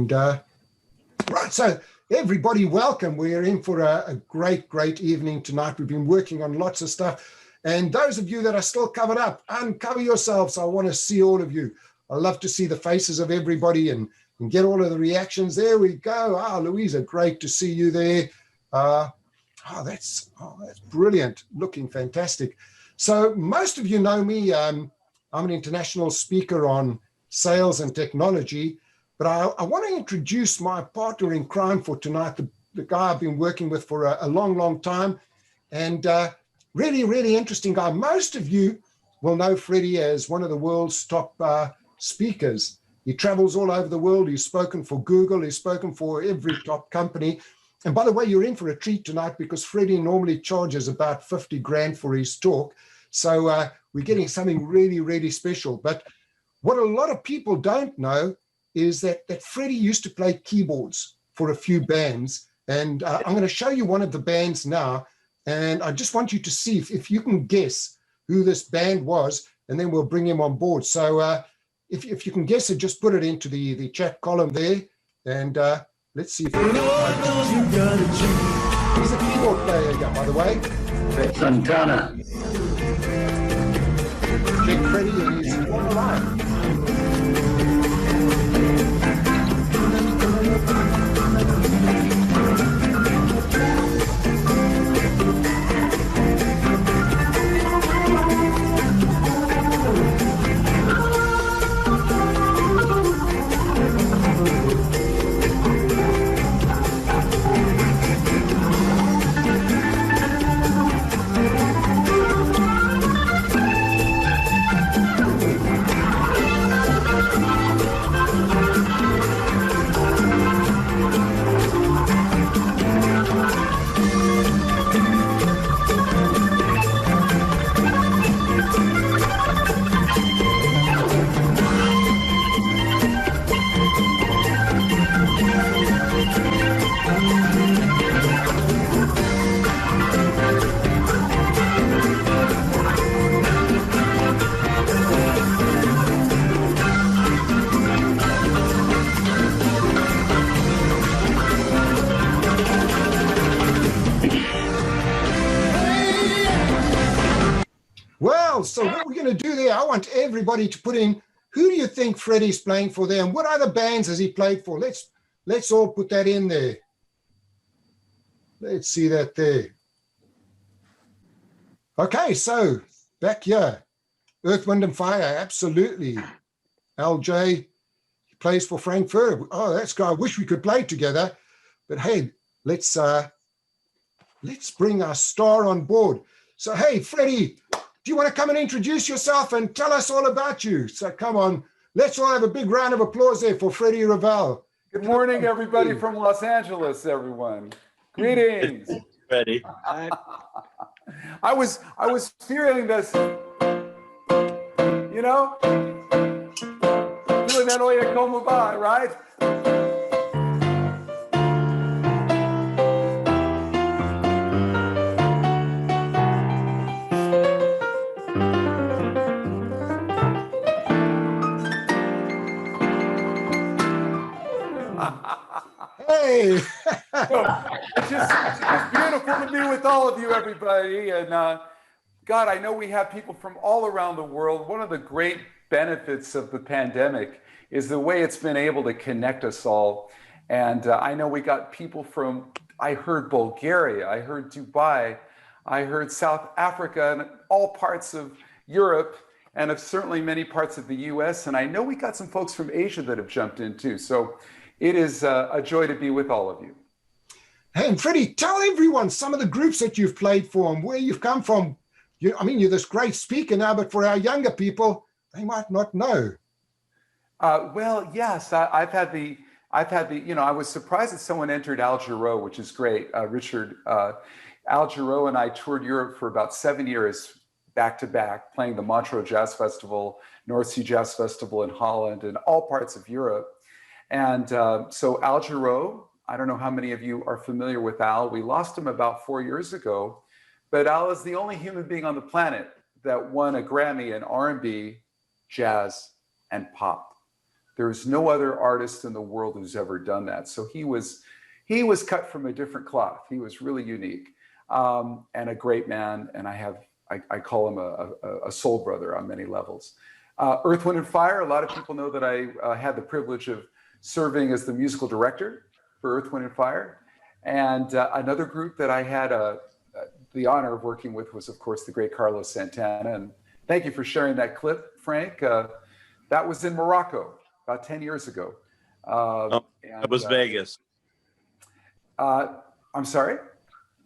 And right, so everybody, welcome. We're in for a great evening tonight. We've been working on lots of stuff. And those of you that are still covered up, uncover yourselves. I want to see all of you. I love to see the faces of everybody and get all of the reactions. There we go. Ah, Louisa, great to see you there. That's brilliant. Looking fantastic. So most of you know me. I'm an international speaker on sales and technology. But I want to introduce my partner in crime for tonight, the guy I've been working with for a long time, and really interesting guy. Most of you will know Freddie as one of the world's top speakers. He travels all over the world. He's spoken for Google. He's spoken for every top company. And by the way, you're in for a treat tonight because Freddie normally charges about 50 grand for his talk. So we're getting something really special. But what a lot of people don't know is that Freddie used to play keyboards for a few bands. And I'm going to show you one of the bands now. And I just want you to see if you can guess who this band was, and then we'll bring him on board. So if you can guess it, just put it into the chat column there. And let's see if he's a keyboard player, yeah, by the way. Santana. Check Freddie and his former life. So what we're going to do there, I want everybody to put in, who do you think Freddie's playing for there, and what other bands has he played for? Let's all put that in there. Let's see that there. Okay, so back here, Earth, Wind and Fire, absolutely. LJ, he plays for Frankfurt. Oh, that's good. I wish we could play together, but hey, let's bring our star on board. So hey, Freddie, do you want to come and introduce yourself and tell us all about you? So come on, let's all have a big round of applause there for Freddie Ravel. Good morning, everybody from Los Angeles, everyone. Greetings. Freddie. I was feeling this, you know, feeling that Oye Como Va, right? Hey. It's beautiful to be with all of you, everybody. And God, I know we have people from all around the world. One of the great benefits of the pandemic is the way it's been able to connect us all. And I know we got people from, I heard Bulgaria, I heard Dubai, I heard South Africa, and all parts of Europe, and of certainly many parts of the US. And I know we got some folks from Asia that have jumped in too. So it is a joy to be with all of you. Hey, and Freddie, tell everyone some of the groups that you've played for and where you've come from. I mean, you're this great speaker now, but for our younger people, they might not know. Well, yes, I've had the, you know, I was surprised that someone entered Al Jarreau, which is great. Richard, Al Jarreau and I toured Europe for about 7 years back to back, playing the Montreux Jazz Festival, North Sea Jazz Festival in Holland, and all parts of Europe. And so Al Jarreau, I don't know how many of you are familiar with Al. We lost him about 4 years ago, but Al is the only human being on the planet that won a Grammy in R&B, jazz, and pop. There's no other artist in the world who's ever done that. So he was cut from a different cloth. He was really unique, and a great man. And I call him a soul brother on many levels. Earth, Wind, and Fire. A lot of people know that I had the privilege of serving as the musical director for Earth, Wind, and Fire. And another group that I had the honor of working with was, of course, the great Carlos Santana. And thank you for sharing that clip, Frank. That was in Morocco about 10 years ago. That was Vegas. I'm sorry?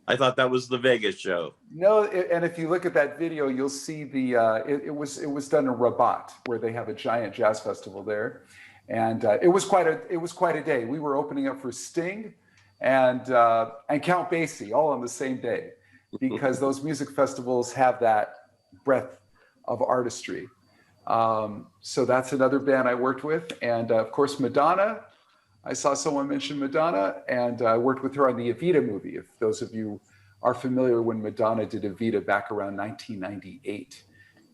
I thought that was the Vegas show. No, and if you look at that video, you'll see it was done in Rabat, where they have a giant jazz festival there, and it was quite a day. We were opening up for Sting and Count Basie all on the same day, because those music festivals have that breadth of artistry. So that's another band I worked with, and of course Madonna. I saw someone mention Madonna, and I worked with her on the Evita movie. If those of you are familiar, when Madonna did Evita back around 1998,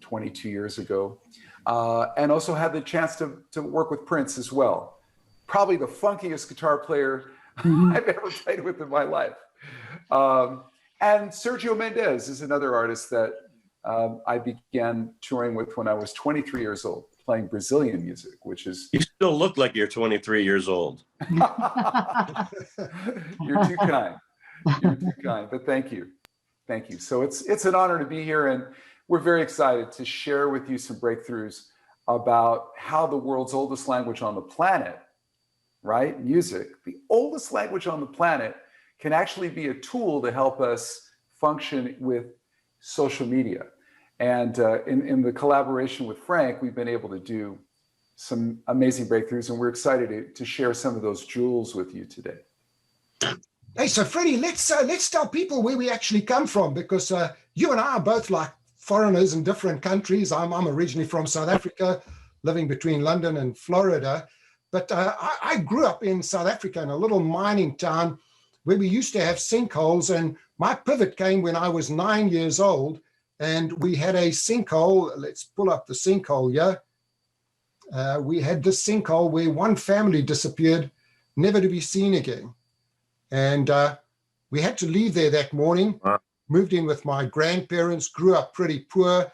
22 years ago, and also had the chance to work with Prince as well. Probably the funkiest guitar player I've ever played with in my life. And Sergio Mendes is another artist that I began touring with when I was 23 years old, playing Brazilian music, which is... You still look like you're 23 years old. You're too kind. You're too kind, but thank you. Thank you. So it's an honor to be here, and we're very excited to share with you some breakthroughs about how the world's oldest language on the planet, right? Music, the oldest language on the planet, can actually be a tool to help us function with social media. And in the collaboration with Frank, we've been able to do some amazing breakthroughs, and we're excited to share some of those jewels with you today. Hey, so Freddie, let's tell people where we actually come from, because you and I are both like foreigners in different countries. I'm originally from South Africa, living between London and Florida. But I grew up in South Africa in a little mining town where we used to have sinkholes, and my pivot came when I was 9 years old. And we had a sinkhole. Let's pull up the sinkhole here. We had this sinkhole where one family disappeared, never to be seen again. And we had to leave there that morning, moved in with my grandparents, grew up pretty poor,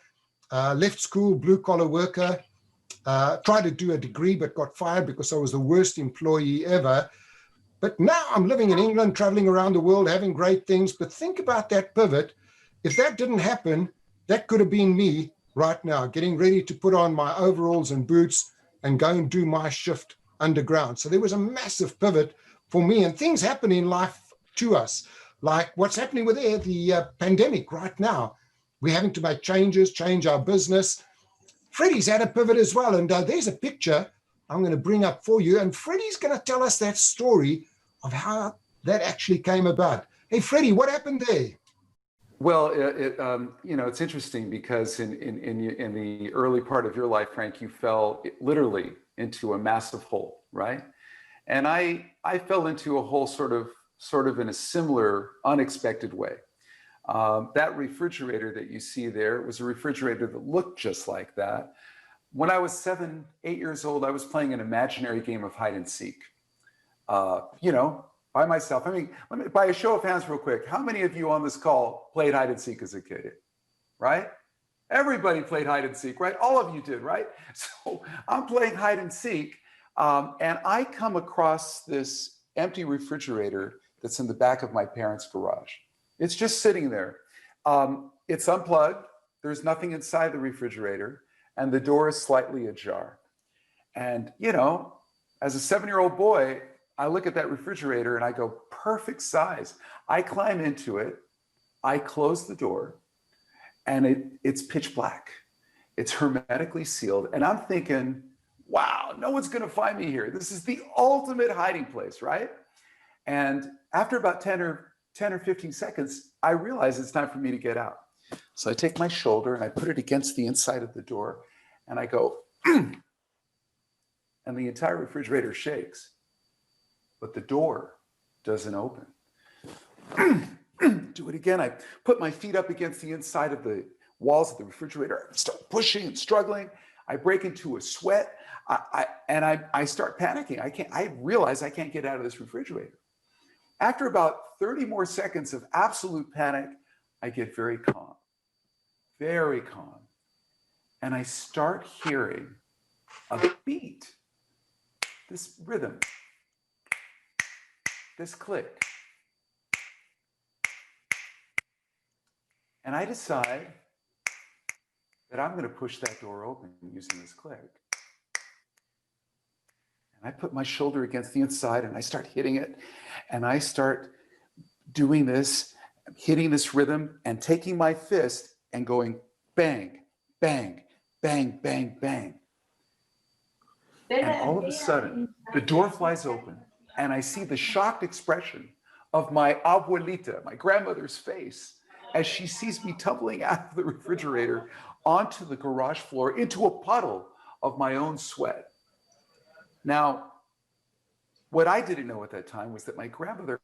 left school, blue-collar worker, tried to do a degree, but got fired because I was the worst employee ever. But now I'm living in England, traveling around the world, having great things. But think about that pivot. If that didn't happen, that could have been me right now, getting ready to put on my overalls and boots and go and do my shift underground. So there was a massive pivot for me, and things happen in life to us, like what's happening with the pandemic right now. We're having to make changes, change our business. Freddie's had a pivot as well, and there's a picture I'm going to bring up for you, and Freddie's going to tell us that story of how that actually came about. Hey, Freddie, what happened there? Well, it's interesting because in the early part of your life, Frank, you fell literally into a massive hole, right? And I fell into a hole sort of in a similar, unexpected way. That refrigerator that you see there was a refrigerator that looked just like that. When I was 7, 8 years old, I was playing an imaginary game of hide and seek. By myself. I mean, by a show of hands real quick, how many of you on this call played hide and seek as a kid, right? Everybody played hide and seek, right? All of you did, right? So I'm playing hide and seek, and I come across this empty refrigerator that's in the back of my parents' garage. It's just sitting there. It's unplugged. There's nothing inside the refrigerator, and the door is slightly ajar. And, as a 7-year-old boy, I look at that refrigerator and I go, perfect size. I climb into it, I close the door, and it's pitch black. It's hermetically sealed. And I'm thinking, wow, no one's gonna find me here. This is the ultimate hiding place, right? And after about 10 or 15 seconds, I realize it's time for me to get out. So I take my shoulder and I put it against the inside of the door and I go, and the entire refrigerator shakes. But the door doesn't open. Do it again. I put my feet up against the inside of the walls of the refrigerator. I start pushing and struggling. I break into a sweat. I start panicking. I realize I can't get out of this refrigerator. After about 30 more seconds of absolute panic, I get very calm, very calm. And I start hearing a beat, this rhythm, this click. And I decide that I'm going to push that door open using this click. And I put my shoulder against the inside and I start hitting it. And I start doing this, hitting this rhythm and taking my fist and going bang, bang, bang, bang, bang. And all of a sudden, the door flies open and I see the shocked expression of my abuelita, my grandmother's face, as she sees me tumbling out of the refrigerator onto the garage floor into a puddle of my own sweat. Now, what I didn't know at that time was that my grandmother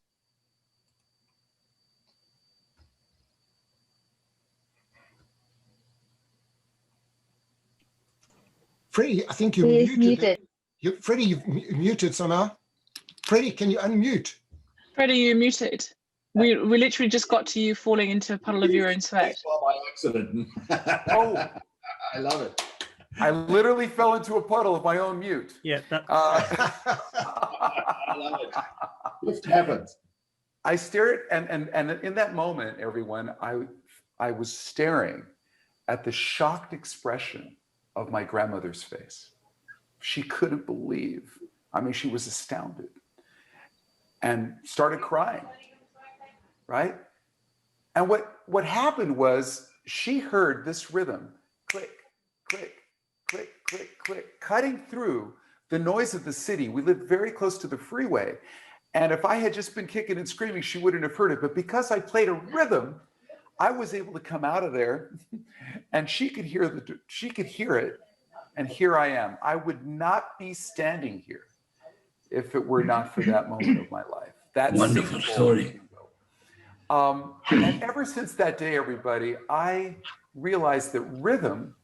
Freddie, I think you're muted. Freddie, you've muted somehow. Freddie, can you unmute? Freddie, you're muted. We literally just got to you falling into a puddle of your own sweat. By accident. Oh, I love it. I literally fell into a puddle of my own mute. Yeah. I love it. It happens. I stared, and in that moment, everyone, I was staring at the shocked expression of my grandmother's face. She couldn't believe. I mean, she was astounded and started crying, right? And what happened was she heard this rhythm, click, click, click, click, click, cutting through the noise of the city. We lived very close to the freeway. And if I had just been kicking and screaming, she wouldn't have heard it. But because I played a rhythm, I was able to come out of there and she could hear it. And here I am. I would not be standing here if it were not for that moment of my life. That wonderful story. And ever since that day, everybody, I realized that rhythm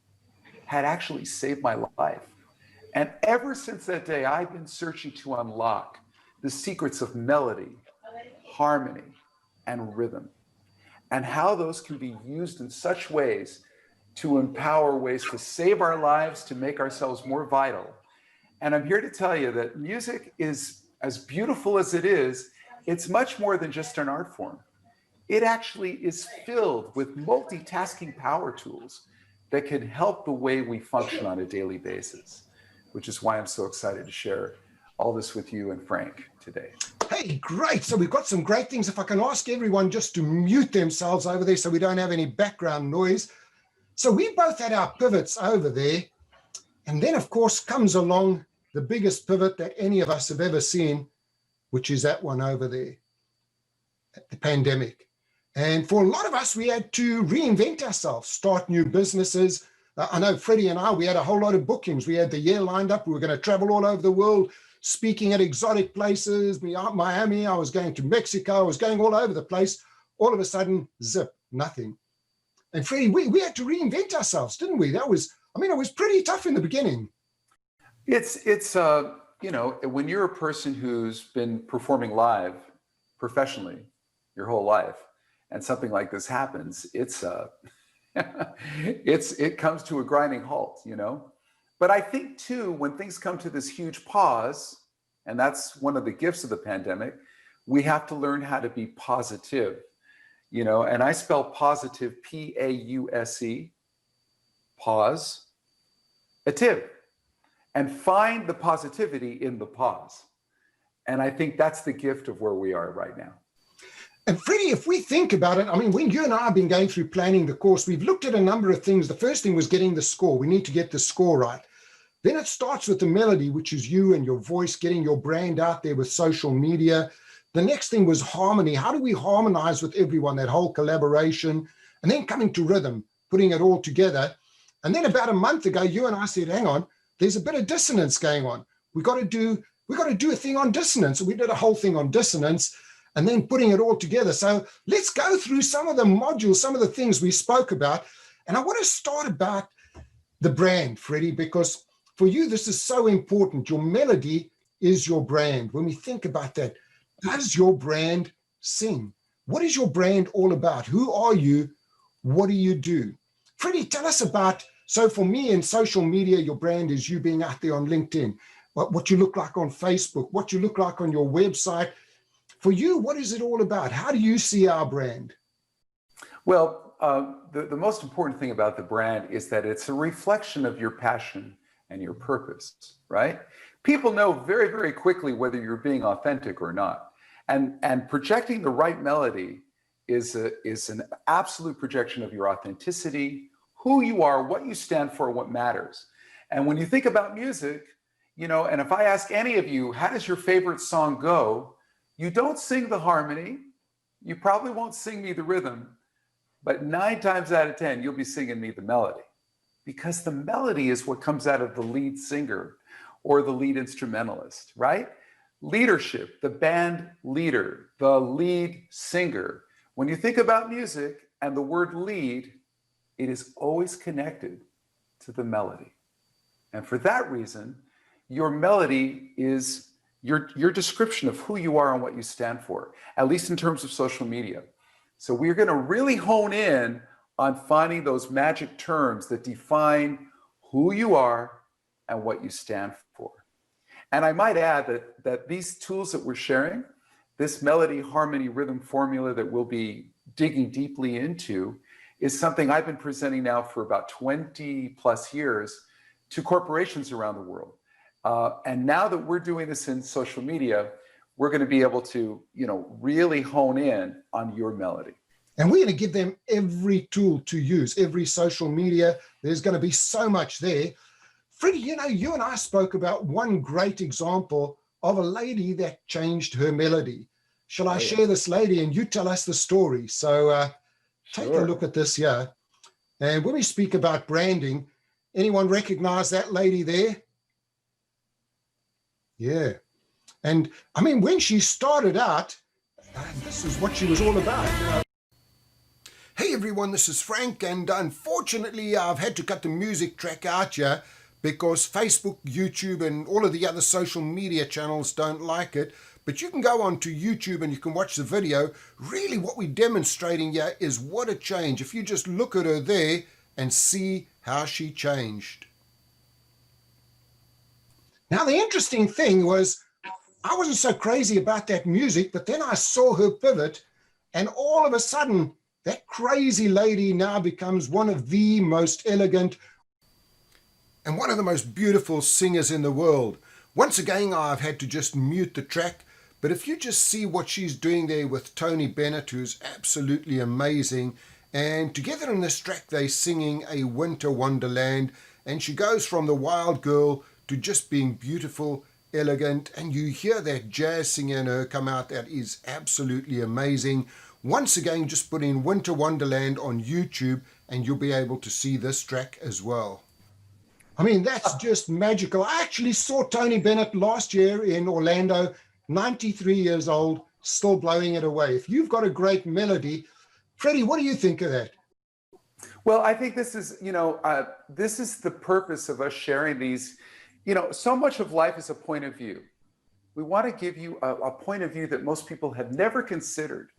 had actually saved my life. And ever since that day, I've been searching to unlock the secrets of melody, harmony, and rhythm, and how those can be used in such ways to empower ways to save our lives, to make ourselves more vital. And I'm here to tell you that music is, as beautiful as it is, it's much more than just an art form. It actually is filled with multitasking power tools that can help the way we function on a daily basis, which is why I'm so excited to share all this with you and Frank today. Hey, great. So we've got some great things. If I can ask everyone just to mute themselves over there so we don't have any background noise. So we both had our pivots over there. And then, of course, comes along the biggest pivot that any of us have ever seen, which is that one over there, the pandemic. And for a lot of us, we had to reinvent ourselves, start new businesses. I know Freddie and I, we had a whole lot of bookings. We had the year lined up. We were going to travel all over the world, speaking at exotic places, Miami, I was going to Mexico, I was going all over the place. All of a sudden, zip, nothing. And Freddie, we had to reinvent ourselves, didn't we? It was pretty tough in the beginning. It's you know, when you're a person who's been performing live professionally your whole life, and something like this happens, it comes to a grinding halt, you know? But I think too, when things come to this huge pause, and that's one of the gifts of the pandemic, we have to learn how to be positive, you know? And I spell positive, P-A-U-S-E, pause, ative, and find the positivity in the pause. And I think that's the gift of where we are right now. And Freddie, if we think about it, I mean, when you and I have been going through planning the course, we've looked at a number of things. The first thing was getting the score. We need to get the score right. Then it starts with the melody, which is you and your voice, getting your brand out there with social media. The next thing was harmony. How do we harmonize with everyone, that whole collaboration? And then coming to rhythm, putting it all together. And then about a month ago, you and I said, hang on, there's a bit of dissonance going on. We got to do a thing on dissonance. So we did a whole thing on dissonance, and then putting it all together. So let's go through some of the modules, some of the things we spoke about. And I want to start about the brand, Freddie, because for you, this is so important. Your melody is your brand. When we think about that, does your brand sing? What is your brand all about? Who are you? What do you do? Freddie, tell us about, so for me in social media, your brand is you being out there on LinkedIn, what you look like on Facebook, what you look like on your website. For you, what is it all about? How do you see our brand? Well, the most important thing about the brand is that it's a reflection of your passion and your purpose, right? People know very, very quickly whether you're being authentic or not. And projecting the right melody is an absolute projection of your authenticity, who you are, what you stand for, what matters. And when you think about music, you know, and if I ask any of you, how does your favorite song go? You don't sing the harmony. You probably won't sing me the rhythm, but 9 times out of 10, you'll be singing me the melody, because the melody is what comes out of the lead singer or the lead instrumentalist, right? Leadership, the band leader, the lead singer. When you think about music and the word lead, it is always connected to the melody. And for that reason, your melody is your description of who you are and what you stand for, at least in terms of social media. So we're going to really hone in on finding those magic terms that define who you are and what you stand for. And I might add that these tools that we're sharing, this melody, harmony, rhythm formula that we'll be digging deeply into, is something I've been presenting now for about 20 plus years to corporations around the world. And now that we're doing this in social media, we're going to be able to, you know, really hone in on your melody. And we're going to give them every tool to use, every social media. There's going to be so much there. Freddie, you know, you and I spoke about one great example of a lady that changed her melody. Shall I share this lady and you tell us the story? So take a look at this here. And when we speak about branding, anyone recognize that lady there? Yeah. And I mean, when she started out, this is what she was all about. Hey everyone, this is Frank, and unfortunately I've had to cut the music track out here because Facebook, YouTube, and all of the other social media channels don't like it. But you can go on to YouTube and you can watch the video. Really what we're demonstrating here is what a change. If you just look at her there and see how she changed. Now the interesting thing was, I wasn't so crazy about that music, but then I saw her pivot, and all of a sudden, that crazy lady now becomes one of the most elegant and one of the most beautiful singers in the world. Once again, I've had to just mute the track, but if you just see what she's doing there with Tony Bennett, who's absolutely amazing, and together in this track, they're singing A Winter Wonderland, and she goes from the wild girl to just being beautiful, elegant, and you hear that jazz singer in her come out. That is absolutely amazing. Once again, just put in Winter Wonderland on YouTube and you'll be able to see this track as well. I mean, that's just magical. I actually saw Tony Bennett last year in Orlando, 93 years old, still blowing it away. If you've got a great melody, Freddie, what do you think of that? Well, I think this is, you know, this is the purpose of us sharing these. You know, so much of life is a point of view. We want to give you a point of view that most people have never considered.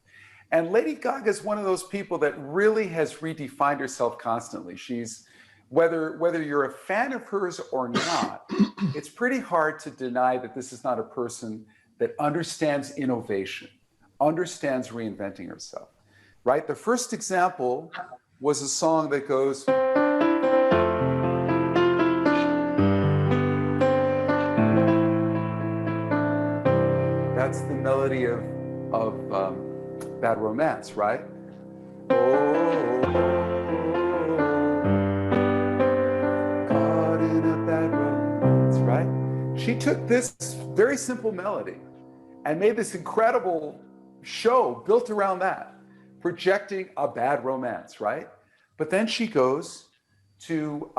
And Lady Gaga is one of those people that really has redefined herself constantly. She's, whether you're a fan of hers or not, it's pretty hard to deny that this is not a person that understands innovation, understands reinventing herself, right? The first example was a song that goes, that's the melody of Bad Romance, right? Oh, caught in a bad romance, right? She took this very simple melody and made this incredible show built around that, projecting a bad romance, right? But then she goes to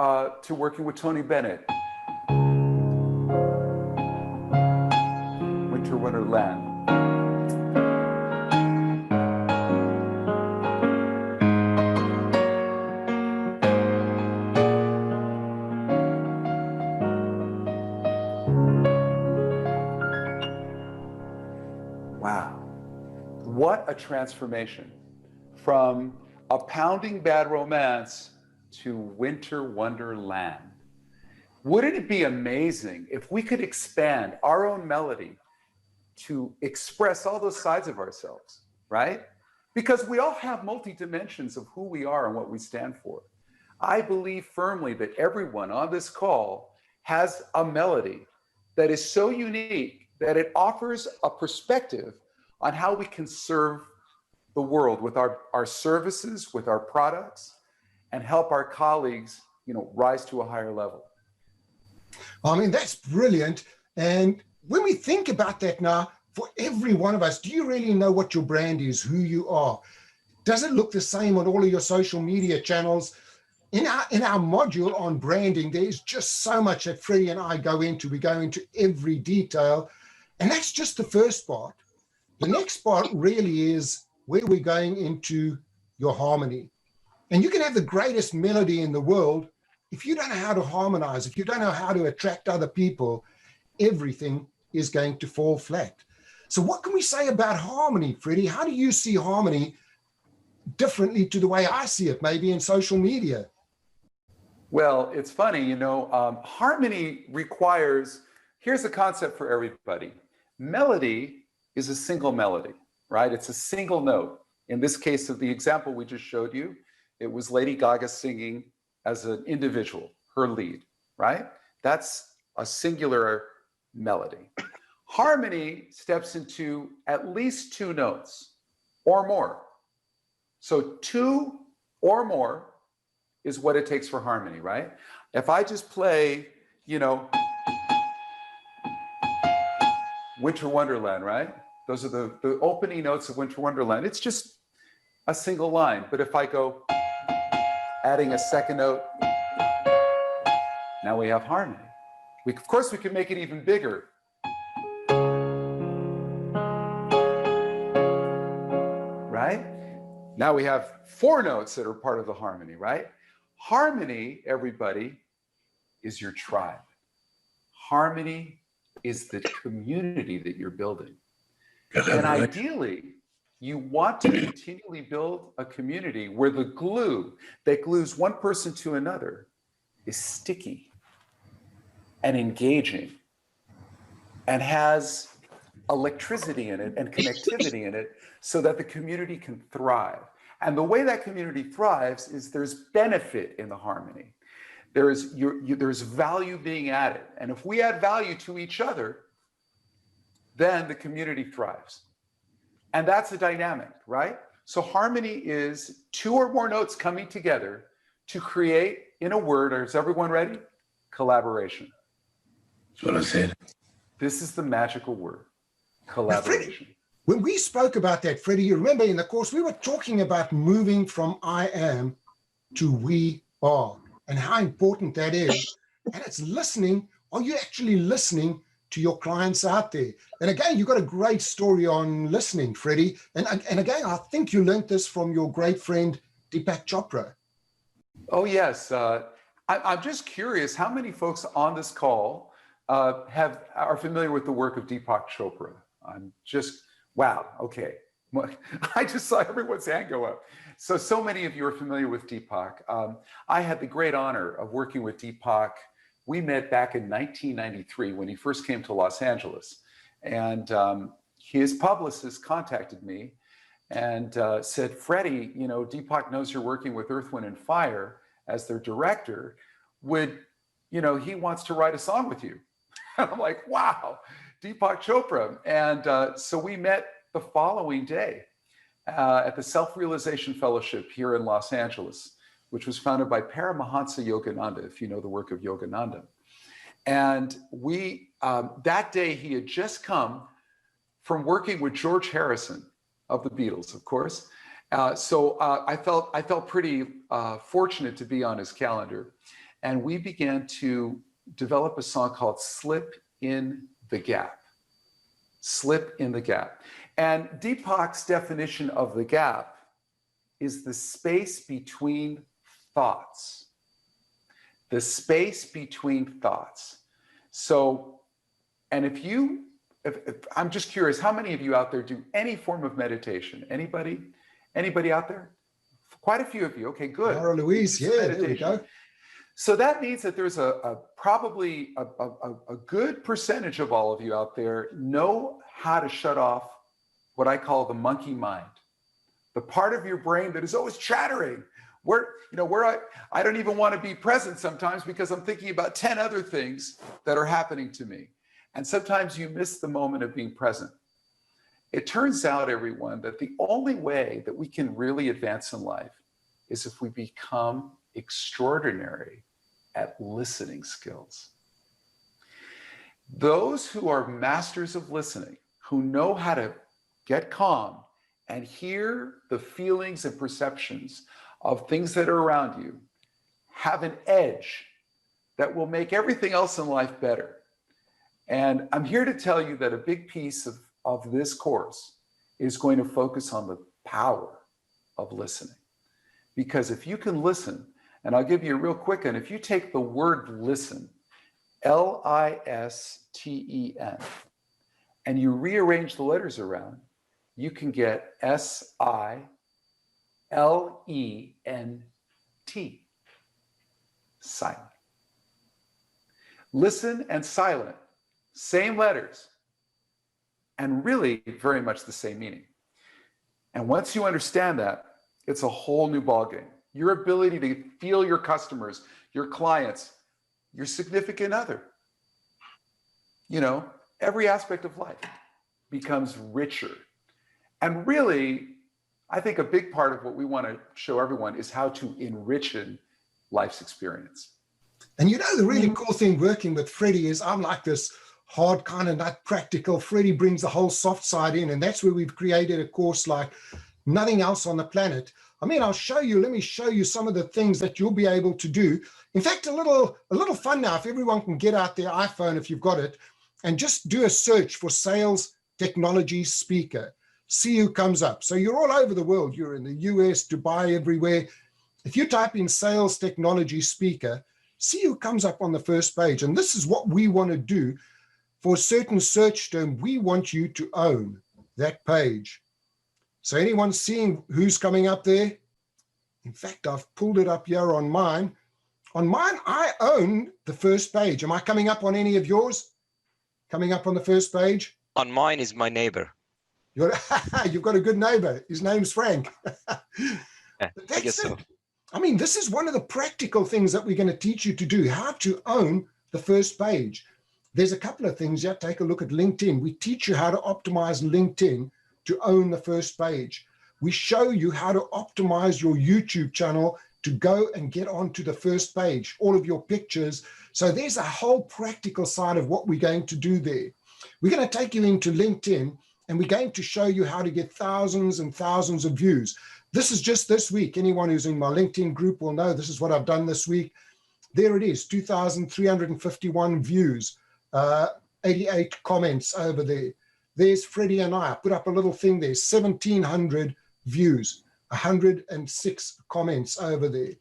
working with Tony Bennett. Winter Wonderland. a transformation from a pounding bad romance to winter wonderland. Wouldn't it be amazing if we could expand our own melody to express all those sides of ourselves, right? Because we all have multi-dimensions of who we are and what we stand for. I believe firmly that everyone on this call has a melody that is so unique that it offers a perspective on how we can serve the world with our services, with our products, and help our colleagues, rise to a higher level. I mean, that's brilliant. And when we think about that now, for every one of us, do you really know what your brand is, who you are? Does it look the same on all of your social media channels? In our module on branding, there's just so much that Freddie and I go into. We go into every detail. And that's just the first part. The next part really is where we're going into your harmony. And you can have the greatest melody in the world. If you don't know how to harmonize, if you don't know how to attract other people, everything is going to fall flat. So what can we say about harmony, Freddie? How do you see harmony differently to the way I see it, maybe in social media? Well, it's funny, harmony requires, here's a concept for everybody. Melody is a single melody, right? It's a single note. In this case of the example we just showed you, it was Lady Gaga singing as an individual, her lead, right? That's a singular melody. Harmony steps into at least two notes or more. So two or more is what it takes for harmony, right? If I just play, Winter Wonderland, right? Those are the opening notes of Winter Wonderland. It's just a single line. But if I go adding a second note, now we have harmony. Of course, we can make it even bigger. Right? Now we have four notes that are part of the harmony, right? Harmony, everybody, is your tribe. Harmony is the community that you're building. And ideally, you want to continually build a community where the glue that glues one person to another is sticky and engaging and has electricity in it and connectivity in it so that the community can thrive. And the way that community thrives is there's benefit in the harmony. There's value being added. And if we add value to each other, then the community thrives. And that's the dynamic, right? So harmony is two or more notes coming together to create, in a word, is everyone ready? Collaboration. That's what I said. This is the magical word, collaboration. When we spoke about that, Freddie, you remember in the course, we were talking about moving from I am to we are and how important that is. And it's listening. Are you actually listening to your clients out there? And again, you've got a great story on listening, Freddie. And again, I think you learned this from your great friend, Deepak Chopra. Oh, yes. I'm just curious how many folks on this call are familiar with the work of Deepak Chopra. I'm just, wow, okay. I just saw everyone's hand go up. So many of you are familiar with Deepak. I had the great honor of working with Deepak. We met back in 1993 when he first came to Los Angeles. And his publicist contacted me and said, Freddie, Deepak knows you're working with Earth, Wind, and Fire as their director. He wants to write a song with you. And I'm like, wow, Deepak Chopra. And so we met the following day at the Self-Realization Fellowship here in Los Angeles, which was founded by Paramahansa Yogananda, if you know the work of Yogananda. And that day he had just come from working with George Harrison of the Beatles, of course. So I felt pretty fortunate to be on his calendar. And we began to develop a song called Slip in the Gap. Slip in the Gap. And Deepak's definition of the gap is the space between thoughts. The space between thoughts. So, and if you I'm just curious, how many of you out there do any form of meditation? Anybody out there? Quite a few of you. Okay, good. Laura Louise, yeah, there we go. So that means that there's probably a good percentage of all of you out there know how to shut off what I call the monkey mind, the part of your brain that is always chattering, where I don't even want to be present sometimes because I'm thinking about 10 other things that are happening to me. And sometimes you miss the moment of being present. It turns out, everyone, that the only way that we can really advance in life is if we become extraordinary at listening skills. Those who are masters of listening, who know how to get calm and hear the feelings and perceptions of things that are around you, have an edge that will make everything else in life better. And I'm here to tell you that a big piece of this course is going to focus on the power of listening. Because if you can listen, and I'll give you a real quick one, if you take the word listen, L-I-S-T-E-N, and you rearrange the letters around, you can get S-I-L-E-N-T, silent. Listen and silent, same letters, and really very much the same meaning. And once you understand that, it's a whole new ballgame. Your ability to feel your customers, your clients, your significant other, every aspect of life becomes richer. And really, I think a big part of what we want to show everyone is how to enrich life's experience. And the really cool thing working with Freddie is I'm like this hard kind of nut practical. Freddie brings the whole soft side in, and that's where we've created a course like nothing else on the planet. I mean, let me show you some of the things that you'll be able to do. In fact, a little fun now, if everyone can get out their iPhone, if you've got it, and just do a search for sales technology speaker. See who comes up. So you're all over the world. You're in the US, Dubai, everywhere. If you type in sales technology speaker, see who comes up on the first page. And this is what we want to do for a certain search term. We want you to own that page. So anyone seeing who's coming up there? In fact, I've pulled it up here on mine. On mine, I own the first page. Am I coming up on any of yours? Coming up on the first page? On mine is my neighbor. You've got a good neighbor. His name's Frank. I guess so. I mean, this is one of the practical things that we're going to teach you to do, how to own the first page. There's a couple of things. Yeah, take a look at LinkedIn. We teach you how to optimize LinkedIn to own the first page. We show you how to optimize your YouTube channel to go and get onto the first page, all of your pictures. So there's a whole practical side of what we're going to do there. We're going to take you into LinkedIn, and we're going to show you how to get thousands and thousands of views. This is just this week. Anyone who's in my LinkedIn group will know this is what I've done this week. There it is, 2,351 views, 88 comments over there. There's Freddie and I put up a little thing there, 1,700 views, 106 comments over there.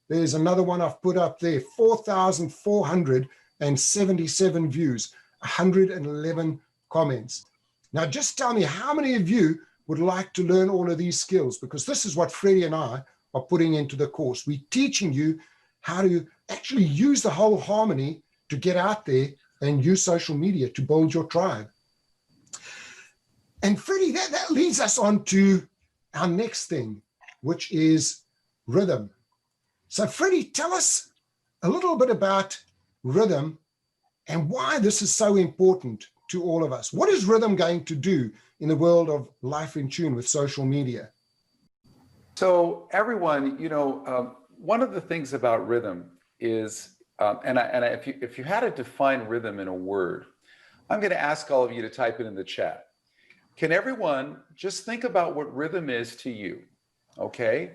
There's another one I've put up there, 4,477 views, 111 comments. Now, just tell me how many of you would like to learn all of these skills, because this is what Freddie and I are putting into the course. We're teaching you how to actually use the whole harmony to get out there and use social media to build your tribe. And Freddie, that leads us on to our next thing, which is rhythm. So Freddie, tell us a little bit about rhythm and why this is so important to all of us. What is rhythm going to do in the world of life in tune with social media? So everyone, one of the things about rhythm is, if you had to define rhythm in a word, I'm going to ask all of you to type it in the chat. Can everyone just think about what rhythm is to you, okay?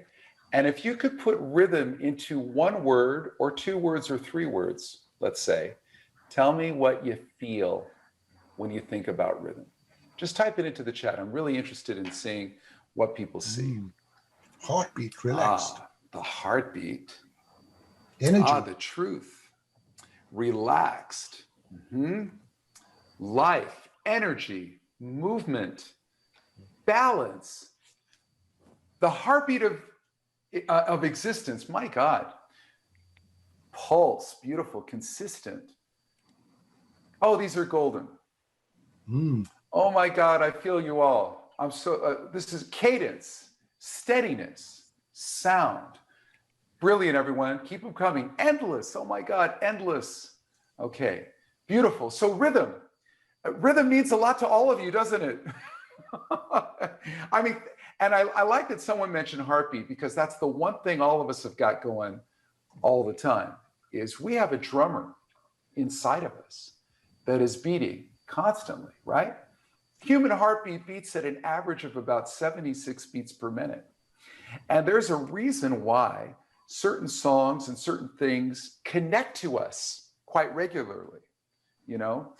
And if you could put rhythm into one word or two words or three words, let's say, tell me what you feel when you think about rhythm. Just type it into the chat. I'm really interested in seeing what people see. Heartbeat, relaxed. The heartbeat. Energy. The truth. Relaxed. Life, energy, movement, balance, the heartbeat of existence. My God. Pulse, beautiful, consistent. Oh, these are golden. Oh my God, I feel you all. I'm so, this is cadence, steadiness, sound. Brilliant, everyone. Keep them coming. Endless. Oh my God, endless. Okay, beautiful. So rhythm. Rhythm means a lot to all of you, doesn't it? I mean, and I like that someone mentioned heartbeat, because that's the one thing all of us have got going all the time, is we have a drummer inside of us that is beating constantly, right? Human heartbeat beats at an average of about 76 beats per minute. And there's a reason why certain songs and certain things connect to us quite regularly, you know?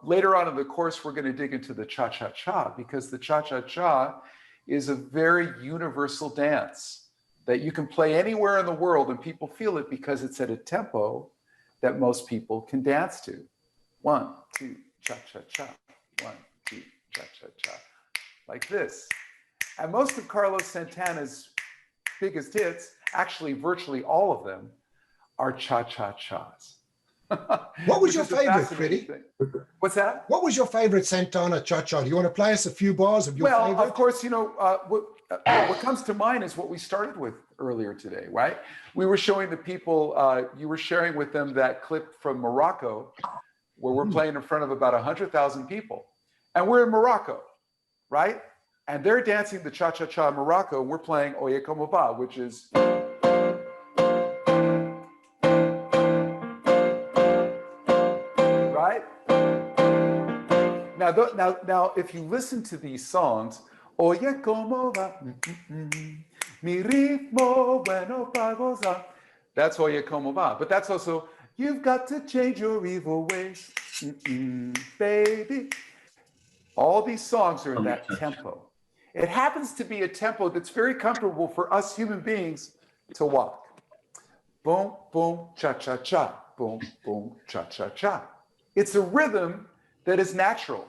Later on in the course, we're going to dig into the cha-cha-cha, because the cha-cha-cha is a very universal dance that you can play anywhere in the world and people feel it, because it's at a tempo that most people can dance to. 1, 2, cha-cha-cha. 1, 2, cha-cha-cha. Like this. And most of Carlos Santana's biggest hits, actually virtually all of them, are cha-cha-chas. What was your favorite, Freddie? What's that? What was your favorite Santana cha-cha? Do you want to play us a few bars of your favorite? Well, of course, you know, what comes to mind is what we started with earlier today, right? We were showing the people, you were sharing with them that clip from Morocco, where we're playing in front of about 100,000 people. And we're in Morocco, right? And they're dancing the cha-cha-cha in Morocco. We're playing Oye Como Va, which is... Now, if you listen to these songs, Oye como va, mi ritmo bueno pa gozar. That's Oye como va. But that's also, you've got to change your evil ways, baby. All these songs are in that tempo. It happens to be a tempo that's very comfortable for us human beings to walk. Boom, boom, cha-cha-cha. Boom, boom, cha-cha-cha. It's a rhythm that is natural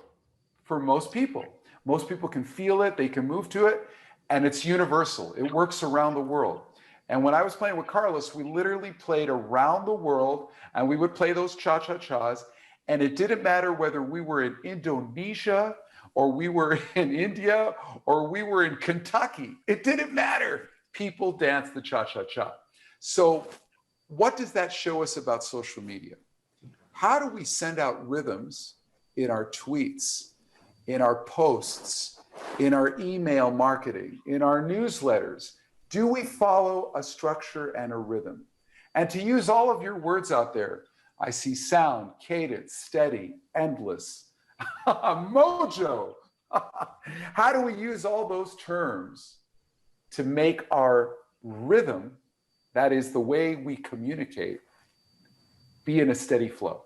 for most people. Most people can feel it, they can move to it, and it's universal. It works around the world. And when I was playing with Carlos, we literally played around the world, and we would play those cha-cha-chas, and it didn't matter whether we were in Indonesia, or we were in India, or we were in Kentucky. It didn't matter. People dance the cha-cha-cha. So what does that show us about social media? How do we send out rhythms in our tweets, in our posts, in our email marketing, in our newsletters? Do we follow a structure and a rhythm? And to use all of your words out there, I see sound, cadence, steady, endless, mojo. How do we use all those terms to make our rhythm, that is the way we communicate, be in a steady flow?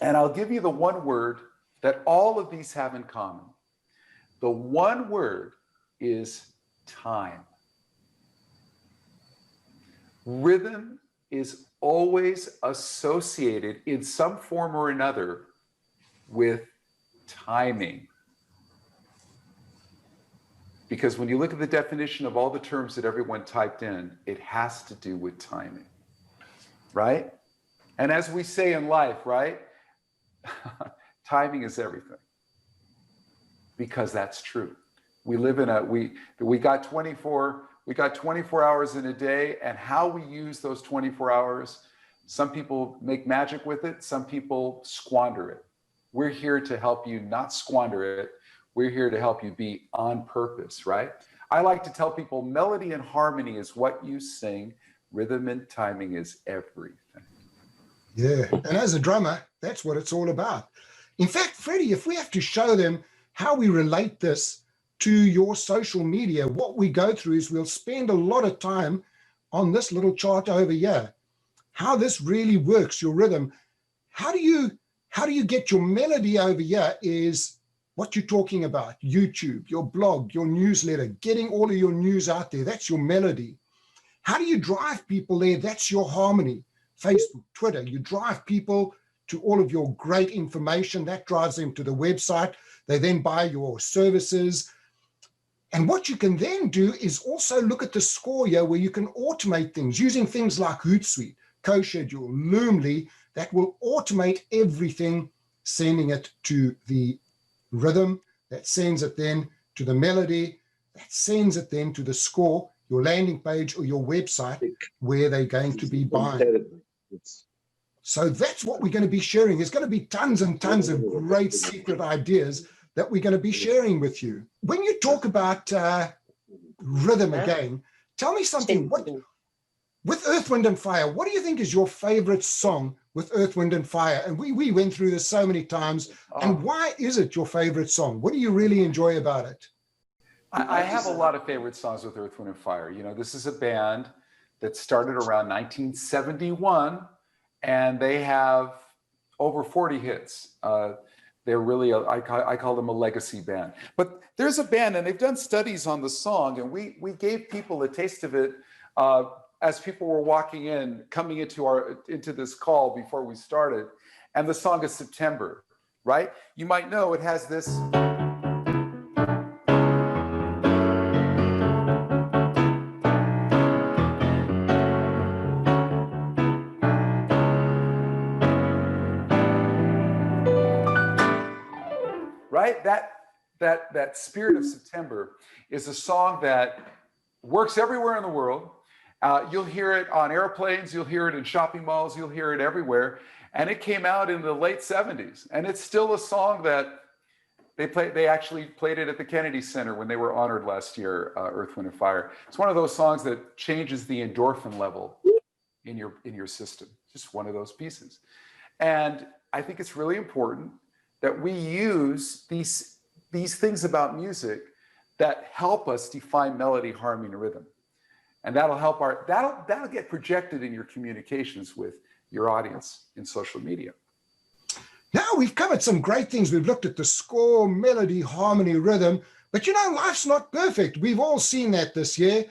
And I'll give you the one word that all of these have in common. The one word is time. Rhythm is always associated in some form or another with timing. Because when you look at the definition of all the terms that everyone typed in, it has to do with timing, right? And as we say in life, right? Timing is everything, because that's true. We live in we got 24 hours in a day, and how we use those 24 hours, some people make magic with it, some people squander it. We're here to help you not squander it. We're here to help you be on purpose, right? I like to tell people melody and harmony is what you sing. Rhythm and timing is everything. Yeah, and as a drummer, that's what it's all about. In fact, Freddie, if we have to show them how we relate this to your social media, what we go through is we'll spend a lot of time on this little chart over here. How this really works, your rhythm. How do you get your melody over here is what you're talking about. YouTube, your blog, your newsletter, getting all of your news out there. That's your melody. How do you drive people there? That's your harmony. Facebook, Twitter, you drive people to all of your great information. That drives them to the website. They then buy your services. And what you can then do is also look at the score here where you can automate things using things like Hootsuite, CoSchedule, Loomly, that will automate everything, sending it to the rhythm, that sends it then to the melody, that sends it then to the score, your landing page or your website where they're going to be buying. So that's what we're going to be sharing. There's going to be tons and tons of great secret ideas that we're going to be sharing with you. When you talk about rhythm again, tell me something. With Earth, Wind and Fire, what do you think is your favorite song with Earth, Wind and Fire? And we went through this so many times. And why is it your favorite song? What do you really enjoy about it? I have a lot of favorite songs with Earth, Wind and Fire. You know, this is a band that started around 1971, and they have over 40 hits. They're really, I call them a legacy band. But there's a band, and they've done studies on the song, and we gave people a taste of it as people were walking in, coming into this call before we started. And the song is September, right? You might know it has this. Right? That Spirit of September is a song that works everywhere in the world. You'll hear it on airplanes, you'll hear it in shopping malls, you'll hear it everywhere. And it came out in the late 70s. And it's still a song that they actually played it at the Kennedy Center when they were honored last year, Earth, Wind and Fire. It's one of those songs that changes the endorphin level in your system. Just one of those pieces. And I think it's really important that we use these things about music that help us define melody, harmony, and rhythm. And that'll help that'll get projected in your communications with your audience in social media. Now we've covered some great things. We've looked at the score, melody, harmony, rhythm, but you know, life's not perfect. We've all seen that this year.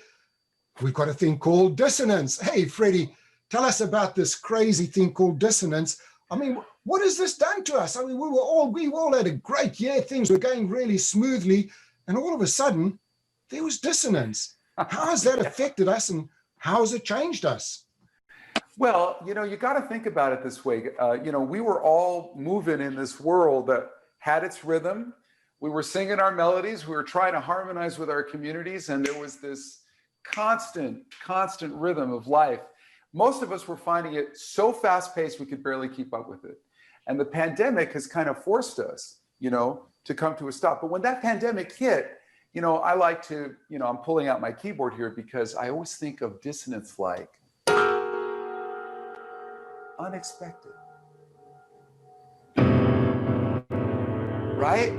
We've got a thing called dissonance. Hey, Freddie, tell us about this crazy thing called dissonance. I mean, what has this done to us? I mean, we all had a great year. Things were going really smoothly. And all of a sudden, there was dissonance. How has that affected us and how has it changed us? Well, you know, you got to think about it this way. You know, we were all moving in this world that had its rhythm. We were singing our melodies. We were trying to harmonize with our communities. And there was this constant rhythm of life. Most of us were finding it so fast-paced we could barely keep up with it. And the pandemic has kind of forced us, you know, to come to a stop. But when that pandemic hit, you know, I like to, you know, I'm pulling out my keyboard here because I always think of dissonance like unexpected. Right?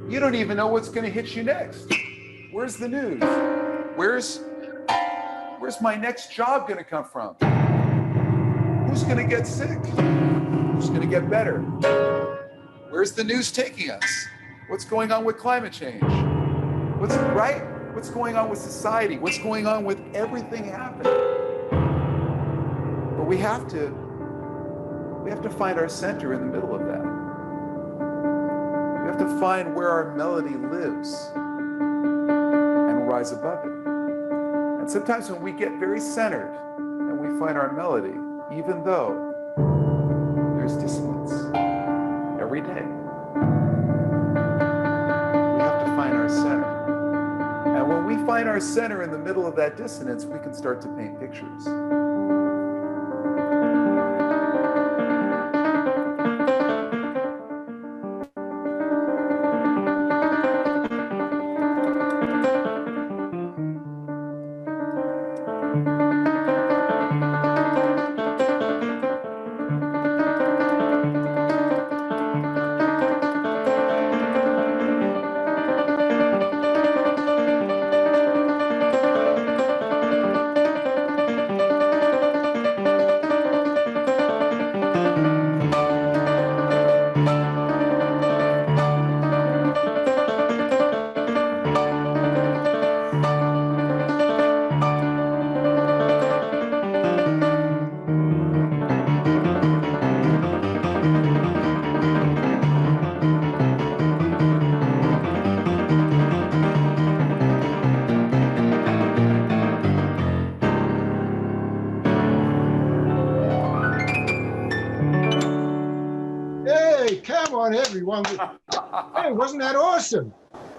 You don't even know what's going to hit you next. Where's the news? Where's my next job going to come from? Who's going to get sick? Who's going to get better? Where's the news taking us? What's going on with climate change? What's going on with society? What's going on with everything happening? But we have to find our center in the middle of that. We have to find where our melody lives and rise above it. And sometimes when we get very centered and we find our melody, even though there's dissonance every day, we have to find our center. And when we find our center in the middle of that dissonance, we can start to paint pictures. on, everyone. Hey, wasn't that awesome?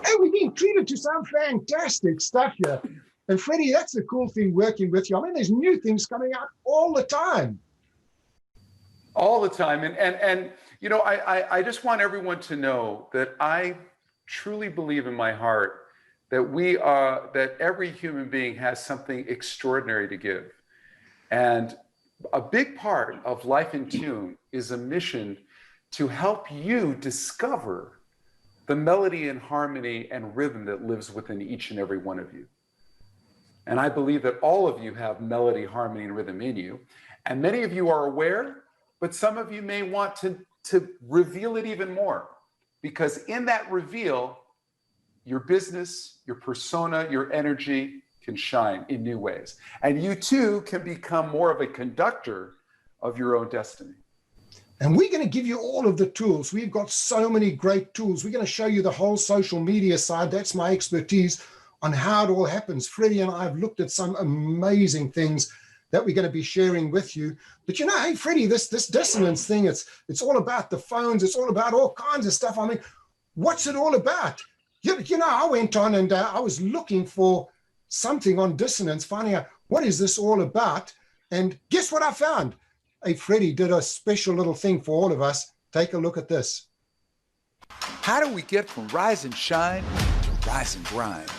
Hey, we've been treated to some fantastic stuff here. And Freddie, that's the cool thing working with you. I mean, there's new things coming out all the time. All the time. And you know, I just want everyone to know that I truly believe in my heart that every human being has something extraordinary to give. And a big part of Life in Tune is a mission to help you discover the melody and harmony and rhythm that lives within each and every one of you. And I believe that all of you have melody, harmony, and rhythm in you. And many of you are aware, but some of you may want to reveal it even more, because in that reveal, your business, your persona, your energy can shine in new ways. And you too can become more of a conductor of your own destiny. And we're going to give you all of the tools. We've got so many great tools. We're going to show you the whole social media side. That's my expertise on how it all happens. Freddie and I have looked at some amazing things that we're going to be sharing with you. But you know, hey, Freddie, this dissonance thing, it's all about the phones. It's all about all kinds of stuff. I mean, what's it all about? You know, I went on and I was looking for something on dissonance, finding out what is this all about. And guess what I found? Hey, Freddie did a special little thing for all of us. Take a look at this. How do we get from rise and shine to rise and grind?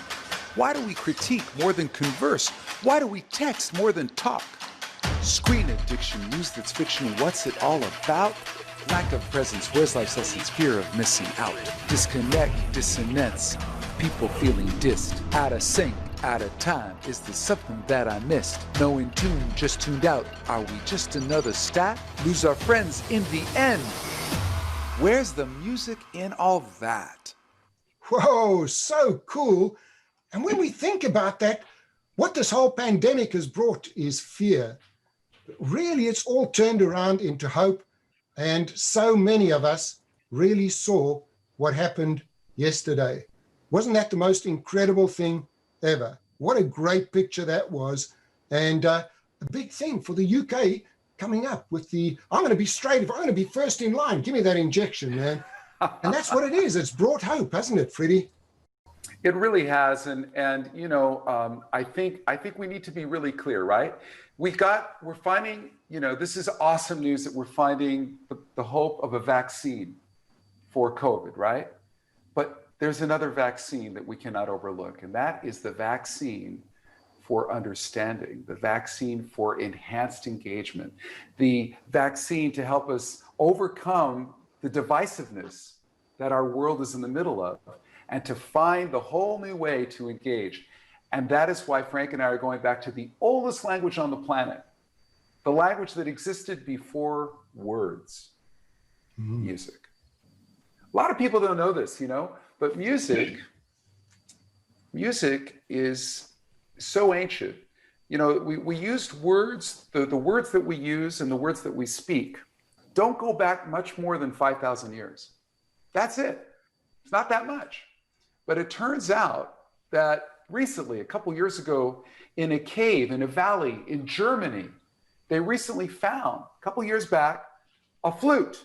Why do we critique more than converse? Why do we text more than talk? Screen addiction, news that's fiction, what's it all about? Lack of presence, where's life's essence? Fear of missing out. Disconnect, dissonance, people feeling dissed, out of sync, out of time. Is there something that I missed? No in tune, just tuned out. Are we just another stat? Lose our friends in the end. Where's the music in all that? Whoa, so cool. And when we think about that, what this whole pandemic has brought is fear. Really, it's all turned around into hope. And so many of us really saw what happened yesterday. Wasn't that the most incredible thing ever? What a great picture that was. And a big thing for the UK coming up with I'm going to be straight. If I'm going to be first in line, give me that injection, man. And that's what it is. It's brought hope, hasn't it, Freddie? It really has. And you know, I think we need to be really clear, right? We're finding, you know, this is awesome news that we're finding the hope of a vaccine for COVID, right? But there's another vaccine that we cannot overlook, and that is the vaccine for understanding, the vaccine for enhanced engagement, the vaccine to help us overcome the divisiveness that our world is in the middle of, and to find the whole new way to engage. And that is why Frank and I are going back to the oldest language on the planet, the language that existed before words, music. A lot of people don't know this, you know, but music is so ancient. You know, we used words, the words that we use and the words that we speak don't go back much more than 5,000 years. That's it. It's not that much. But it turns out that recently, a couple years ago, in a cave, in a valley in Germany, they recently found, a couple years back, a flute.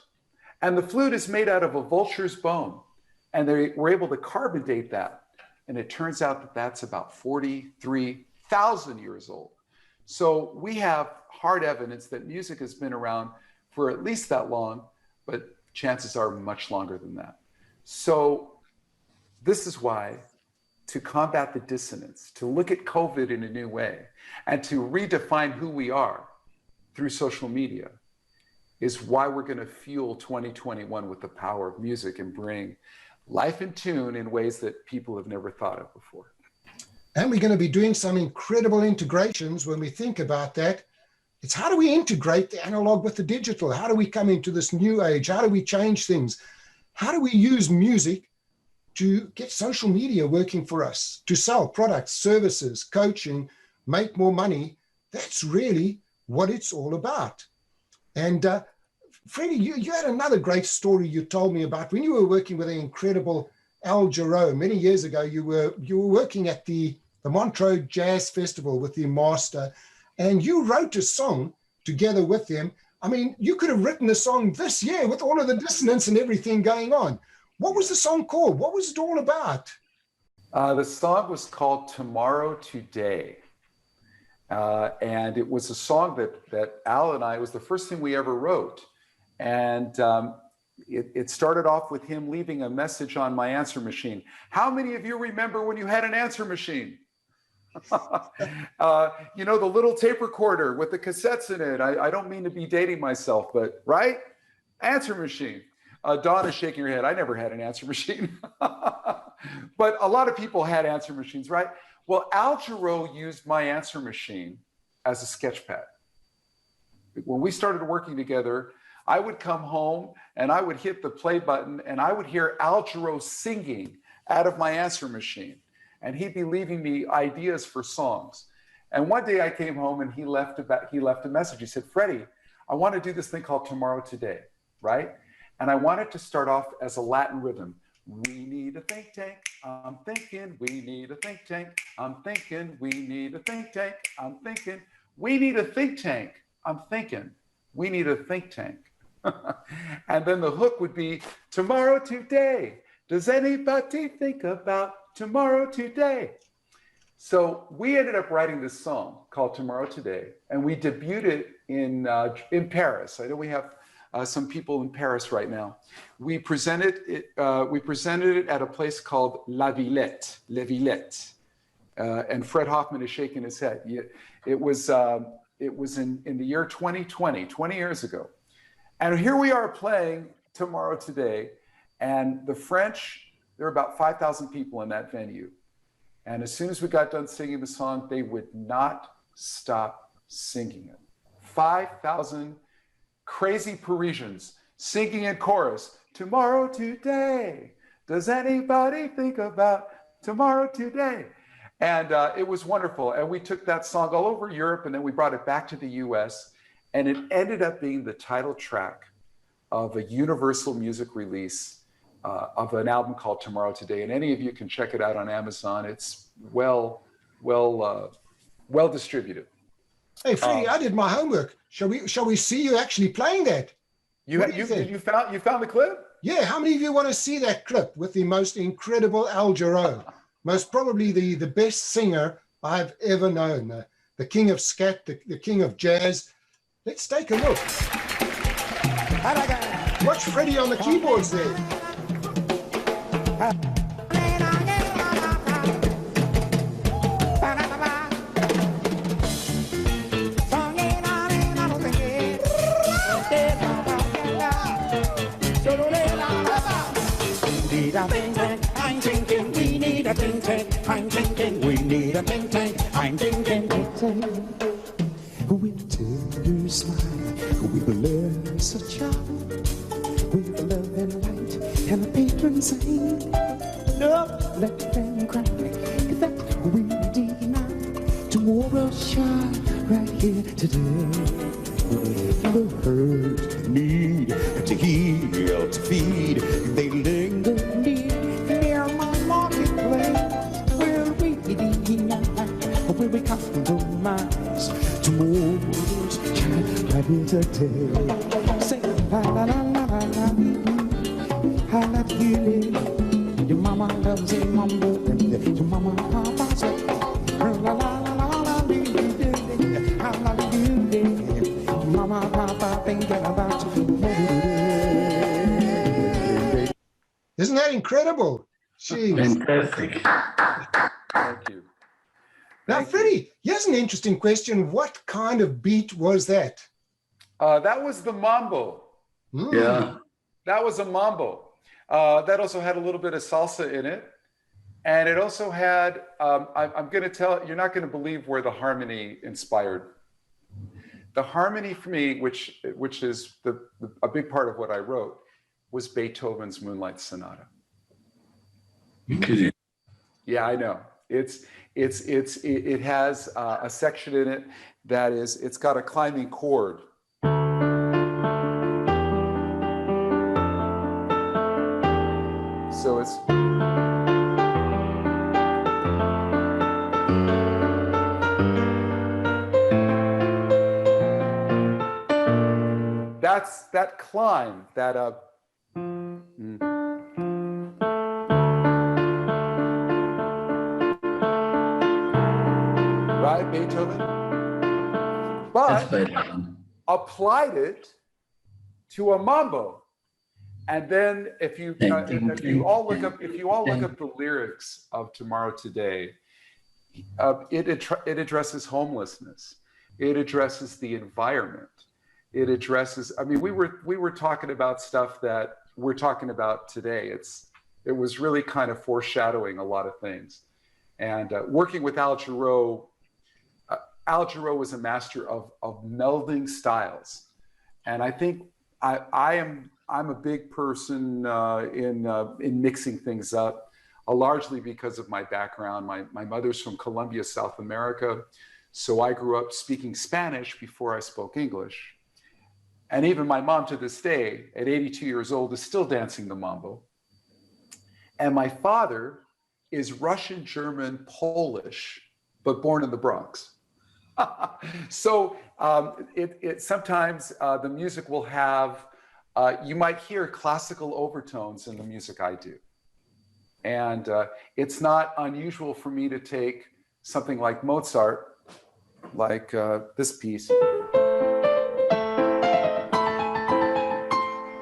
And the flute is made out of a vulture's bone. And they were able to carbon date that. And it turns out that that's about 43,000 years old. So we have hard evidence that music has been around for at least that long, but chances are much longer than that. So this is why, to combat the dissonance, to look at COVID in a new way, and to redefine who we are through social media, is why we're going to fuel 2021 with the power of music and bring life in tune in ways that people have never thought of before. And we're going to be doing some incredible integrations. When we think about that, it's how do we integrate the analog with the digital? How do we come into this new age? How do we change things? How do we use music to get social media working for us, to sell products, services, coaching, make more money? That's really what it's all about. And Freddie, you had another great story you told me about when you were working with the incredible Al Jarreau. Many years ago, you were working at the Montreux Jazz Festival with the master, and you wrote a song together with him. I mean, you could have written a song this year with all of the dissonance and everything going on. What was the song called? What was it all about? The song was called Tomorrow Today. And it was a song that Al and I, it was the first thing we ever wrote. And it started off with him leaving a message on my answer machine. How many of you remember when you had an answer machine? You know, the little tape recorder with the cassettes in it. I don't mean to be dating myself, but right? Answer machine. Dawn is shaking her head. I never had an answer machine. But a lot of people had answer machines, right? Well, Al Jarreau used my answer machine as a sketch pad. When we started working together, I would come home and I would hit the play button and I would hear Al Jarreau singing out of my answer machine. And he'd be leaving me ideas for songs. And one day I came home and he left a message. He said, Freddie, I want to do this thing called Tomorrow Today, right? And I want it to start off as a Latin rhythm. We need a think tank. I'm thinking we need a think tank. I'm thinking we need a think tank. I'm thinking we need a think tank. I'm thinking we need a think tank. And then the hook would be tomorrow today. Does anybody think about tomorrow today? So we ended up writing this song called Tomorrow Today, and we debuted it in Paris. I know we have some people in Paris right now. We presented it at a place called La Villette, and Fred Hoffman is shaking his head. It was in the year 2020, 20 years ago. And here we are playing Tomorrow Today, and the French, there were about 5,000 people in that venue. And as soon as we got done singing the song, they would not stop singing it. 5,000 crazy Parisians singing in chorus, tomorrow today. Does anybody think about tomorrow today? And it was wonderful. And we took that song all over Europe and then we brought it back to the US. And it ended up being the title track of a Universal music release of an album called Tomorrow Today. And any of you can check it out on Amazon. It's well distributed. Hey, Freddie, I did my homework. Shall we see you actually playing that? You found the clip? Yeah, how many of you want to see that clip with the most incredible Al Jarreau? Most probably the best singer I've ever known. The king of scat, the king of jazz. Let's take a look. Watch Freddie on the keyboards there. I'm thinking we need a think tank. I'm thinking we need a think tank. I'm thinking think tank. Winter smile with a less of charm, with a love and light and a patron saint. Love, let them cry that we deny. Tomorrow shine right here today. The hurt need to heal, to feed. They linger near my marketplace. Where we deny, where we compromise. Tomorrow's shine right here today. Say la la la la la la, I love you. Your mama loves a mambo, your mama papa say la la la la la, I love you. Mama, Papa, thinking about you. Isn't that incredible? Jeez. Fantastic. Thank you. Now, Freddie, here's an interesting question. What kind of beat was that? That was the mambo. Yeah. That was a mambo. That also had a little bit of salsa in it. And it also had, I'm going to tell, you're not going to believe where the harmony inspired. The harmony for me, which is a big part of what I wrote, was Beethoven's Moonlight Sonata. You're kidding. Yeah, I know. It has a section in it that is, it's got a climbing chord. So it's. that's that climb, that right, Beethoven, That's but Beethoven. applied it to a mambo. And then if you all look up the lyrics of Tomorrow Today, it addresses homelessness. It addresses the environment. It addresses. I mean, we were talking about stuff that we're talking about today. It was really kind of foreshadowing a lot of things. And working with Al Jarreau was a master of melding styles. And I think I'm a big person in mixing things up, largely because of my background. My mother's from Colombia, South America. So I grew up speaking Spanish before I spoke English. And even my mom to this day, at 82 years old, is still dancing the mambo. And my father is Russian, German, Polish, but born in the Bronx. So it sometimes the music will have, you might hear classical overtones in the music I do. And it's not unusual for me to take something like Mozart, like this piece,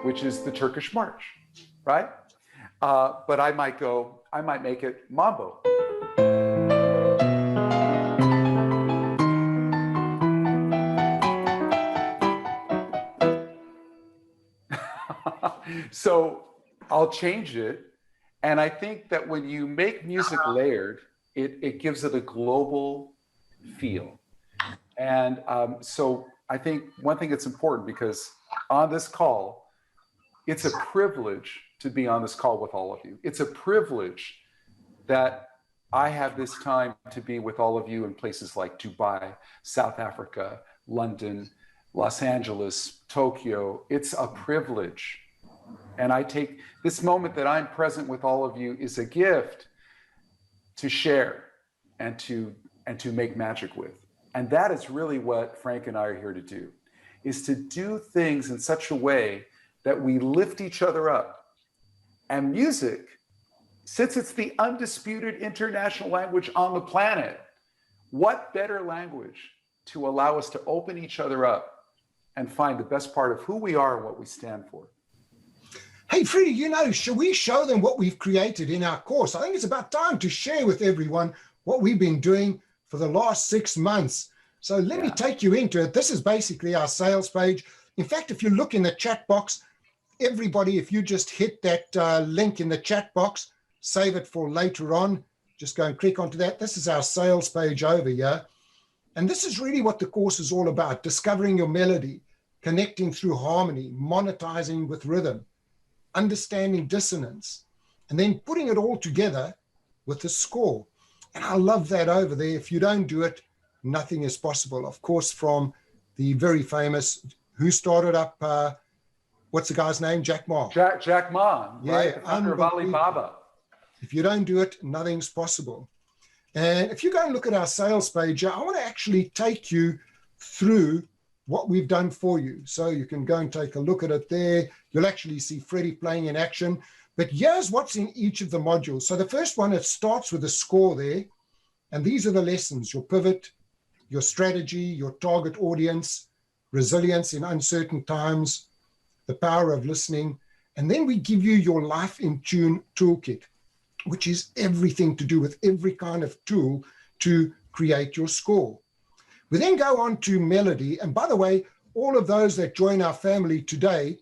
which is the Turkish March, right? But I might make it mambo. So I'll change it. And I think that when you make music layered, it gives it a global feel. And so I think one thing that's important, because on this call, it's a privilege to be on this call with all of you. It's a privilege that I have this time to be with all of you in places like Dubai, South Africa, London, Los Angeles, Tokyo. It's a privilege. And I take this moment that I'm present with all of you is a gift to share and to make magic with. And that is really what Frank and I are here to do, is to do things in such a way that we lift each other up. And music, since it's the undisputed international language on the planet, what better language to allow us to open each other up and find the best part of who we are and what we stand for. Hey, Freddie, should we show them what we've created in our course? I think it's about time to share with everyone what we've been doing for the last 6 months. So let me take you into it. This is basically our sales page. In fact, if you look in the chat box, everybody, if you just hit that link in the chat box, save it for later on, just go and click onto that. This is our sales page over here. And this is really what the course is all about: discovering your melody, connecting through harmony, monetizing with rhythm, understanding dissonance, and then putting it all together with a score. And I love that over there. If you don't do it, nothing is possible. Of course, from the very famous, who started up, what's the guy's name? Jack Ma. Jack Ma, yeah, right? The founder of Alibaba. If you don't do it, nothing's possible. And if you go and look at our sales page, I want to actually take you through what we've done for you. So you can go and take a look at it there. You'll actually see Freddie playing in action. But here's what's in each of the modules. So the first one, it starts with a score there. And these are the lessons: your pivot, your strategy, your target audience, resilience in uncertain times, the power of listening. And then we give you your Life in Tune toolkit, which is everything to do with every kind of tool to create your score. We then go on to melody. And by the way, all of those that join our family today,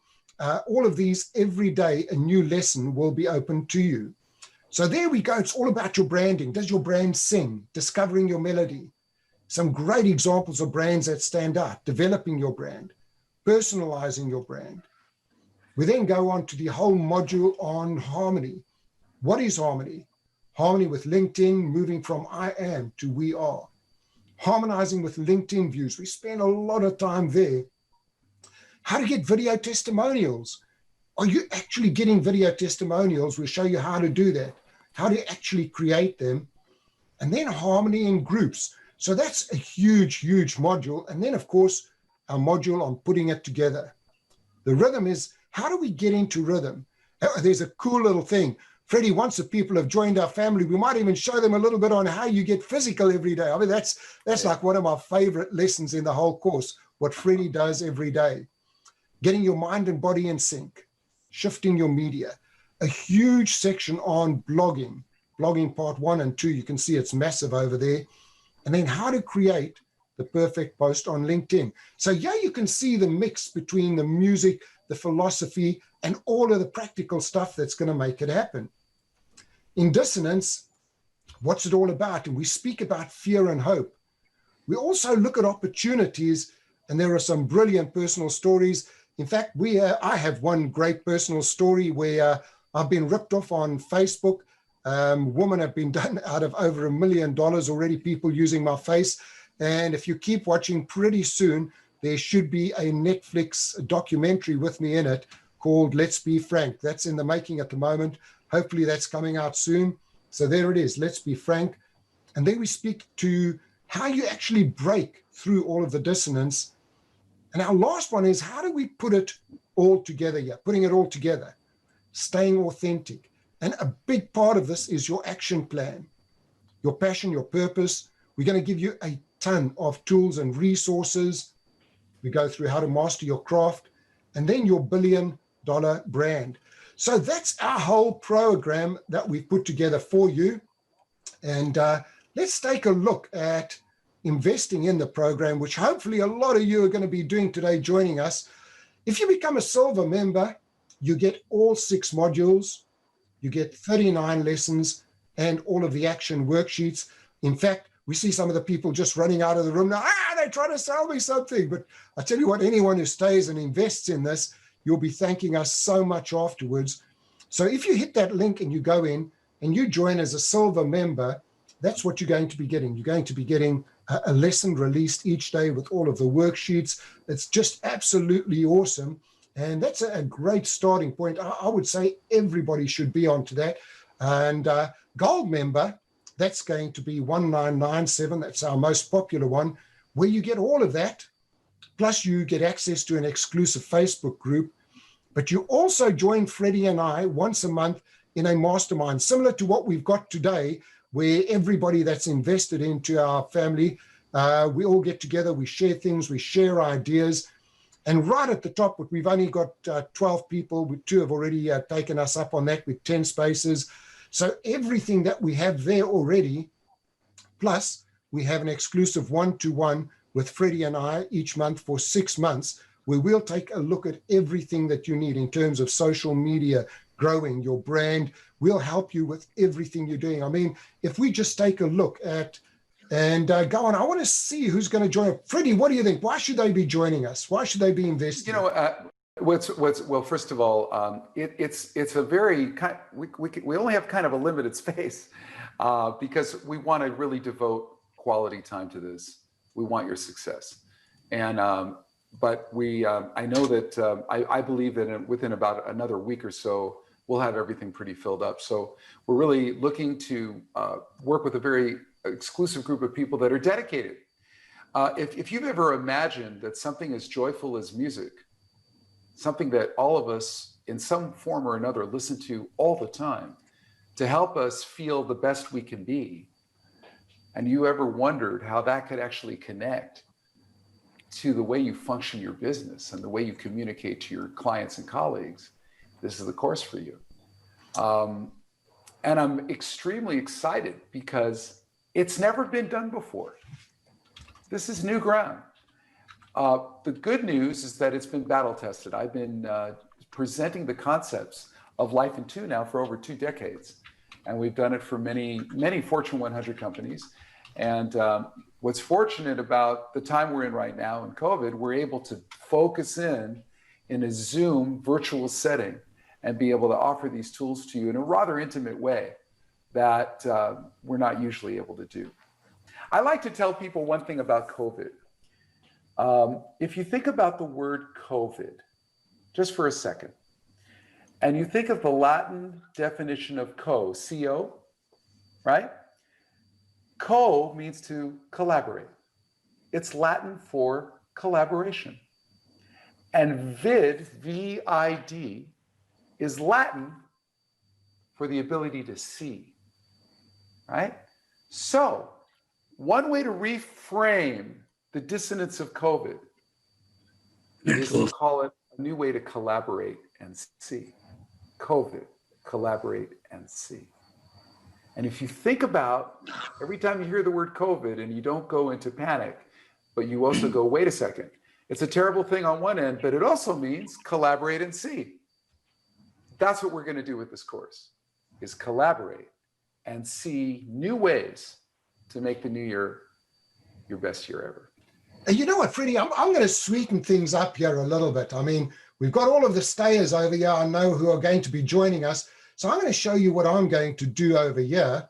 all of these, every day, a new lesson will be open to you. So there we go. It's all about your branding. Does your brand sing? Discovering your melody. Some great examples of brands that stand out. Developing your brand. Personalizing your brand. We then go on to the whole module on harmony. What is harmony? Harmony with LinkedIn, moving from I am to we are. Harmonizing with LinkedIn views. We spend a lot of time there. How to get video testimonials. Are you actually getting video testimonials? We'll show you how to do that, how to actually create them. And then harmony in groups. So that's a huge, huge module. And then, of course, our module on putting it together. The rhythm is, how do we get into rhythm? There's a cool little thing. Freddie, once the people have joined our family, we might even show them a little bit on how you get physical every day. I mean, that's like one of my favorite lessons in the whole course, what Freddie does every day. Getting your mind and body in sync, shifting your media, a huge section on blogging part 1 and 2. You can see it's massive over there. And then how to create the perfect post on LinkedIn. So yeah, you can see the mix between the music, the philosophy, and all of the practical stuff that's going to make it happen. In Dissonance, what's it all about? And we speak about fear and hope. We also look at opportunities, and there are some brilliant personal stories. In fact, I have one great personal story where I've been ripped off on Facebook. Women have been done out of over $1 million already, people using my face. And if you keep watching, pretty soon, there should be a Netflix documentary with me in it called Let's Be Frank. That's in the making at the moment. Hopefully that's coming out soon. So there it is, Let's Be Frank. And then we speak to how you actually break through all of the dissonance. And our last one is, how do we put it all together here? Putting it all together, staying authentic. And a big part of this is your action plan, your passion, your purpose. We're going to give you a ton of tools and resources. We go through how to master your craft, and then your $1 billion brand. So that's our whole program that we've put together for you. And let's take a look at investing in the program, which hopefully a lot of you are going to be doing today, joining us. If you become a silver member, you get all 6 modules, you get 39 lessons, and all of the action worksheets. In fact, we see some of the people just running out of the room now. They're trying to sell me something. But I tell you what, anyone who stays and invests in this, you'll be thanking us so much afterwards. So if you hit that link and you go in and you join as a silver member, that's what you're going to be getting. You're going to be getting a lesson released each day with all of the worksheets. It's just absolutely awesome. And that's a great starting point. I would say everybody should be onto that. And gold member, that's going to be 1997. That's our most popular one, where you get all of that. Plus you get access to an exclusive Facebook group. But you also join Freddie and I once a month in a mastermind, similar to what we've got today, where everybody that's invested into our family, we all get together, we share things, we share ideas. And right at the top, we've only got 12 people. 2 have already taken us up on that with 10 spaces. So everything that we have there already, plus we have an exclusive one-to-one with Freddie and I each month for 6 months, where we'll take a look at everything that you need in terms of social media, growing your brand. We'll help you with everything you're doing. I mean, if we just take a look at and go on, I want to see who's going to join. Freddie, what do you think? Why should they be joining us? Why should they be investing? You know, well, first of all, it's a very we only have kind of a limited space because we want to really devote quality time to this. We want your success, and but I know that I believe that within about another week or so, we'll have everything pretty filled up. So we're really looking to work with a very exclusive group of people that are dedicated. If you've ever imagined that something as joyful as music, something that all of us in some form or another listen to all the time to help us feel the best we can be, and you ever wondered how that could actually connect to the way you function your business and the way you communicate to your clients and colleagues, this is the course for you. And I'm extremely excited because it's never been done before. This is new ground. The good news is that it's been battle tested. I've been presenting the concepts of Life in 2 now for over 2 decades. And we've done it for many, many Fortune 100 companies. And what's fortunate about the time we're in right now in COVID, we're able to focus in a Zoom virtual setting and be able to offer these tools to you in a rather intimate way that we're not usually able to do. I like to tell people one thing about COVID. If you think about the word COVID, just for a second, and you think of the Latin definition of co, right? Co means to collaborate. It's Latin for collaboration. And vid, V-I-D, is Latin for the ability to see, right? So one way to reframe the dissonance of COVID is to call it a new way to collaborate and see. COVID, collaborate and see. And if you think about every time you hear the word COVID and you don't go into panic, but you also go, wait a second, it's a terrible thing on one end, but it also means collaborate and see. That's what we're going to do with this course, is collaborate and see new ways to make the new year your best year ever. And you know what, Freddie, I'm going to sweeten things up here a little bit. I mean, we've got all of the stayers over here I know who are going to be joining us. So I'm going to show you what I'm going to do over here.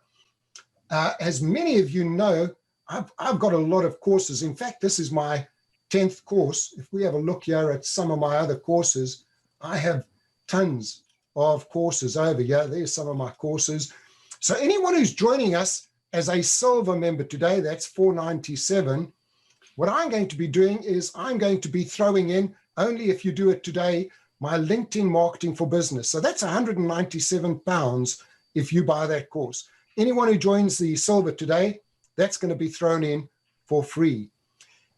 As many of you know, I've got a lot of courses. In fact, this is my 10th course. If we have a look here at some of my other courses, I have tons of courses over here. There's some of my courses. So anyone who's joining us as a silver member today, that's $497. What I'm going to be doing is I'm going to be throwing in, only if you do it today, my LinkedIn Marketing for Business. So that's £197 if you buy that course. Anyone who joins the silver today, that's going to be thrown in for free.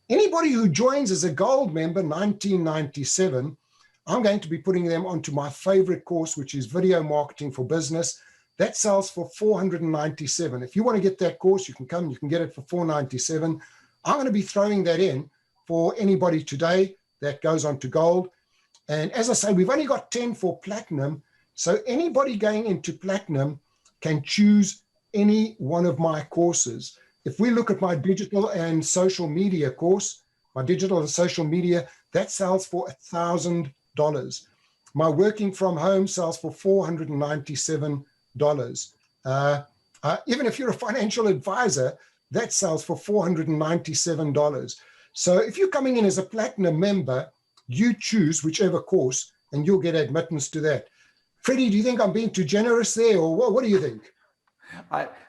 Anybody who joins as a gold member, $19.97, I'm going to be putting them onto my favorite course, which is Video Marketing for Business. That sells for $497. If you want to get that course, you can come, you can get it for $497. I'm going to be throwing that in for anybody today that goes on to gold. And as I say, we've only got 10 for platinum. So anybody going into platinum can choose any one of my courses. If we look at my digital and social media course, my digital and social media, that sells for $1,000. My working from home sells for $497. Even if you're a financial advisor, that sells for $497. So if you're coming in as a platinum member, you choose whichever course and you'll get admittance to that. Freddie, do you think I'm being too generous there, or what do you think?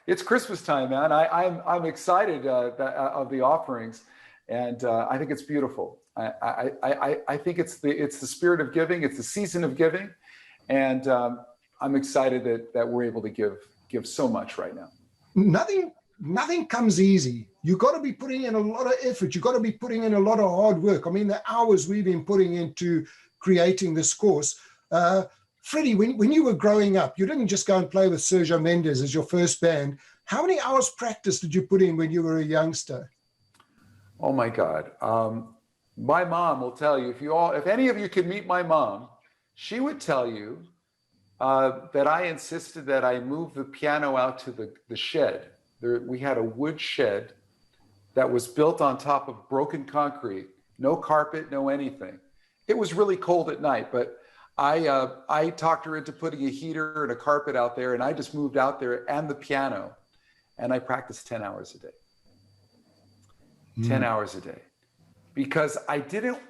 It's Christmas time, man. I'm excited of the offerings, and I think it's beautiful. I think it's the spirit of giving. It's the season of giving, and I'm excited that we're able to give so much right now. Nothing comes easy. You've got to be putting in a lot of effort. You've got to be putting in a lot of hard work. I mean, the hours we've been putting into creating this course. Freddie, when you were growing up, you didn't just go and play with Sergio Mendes as your first band. How many hours practice did you put in when you were a youngster? Oh my God. My mom will tell you, if any of you could meet my mom, she would tell you that I insisted that I move the piano out to the shed. We had a wood shed that was built on top of broken concrete, no carpet, no anything. It was really cold at night, but I talked her into putting a heater and a carpet out there, and I just moved out there and the piano, and I practiced 10 hours a day. 10 hours a day. Because I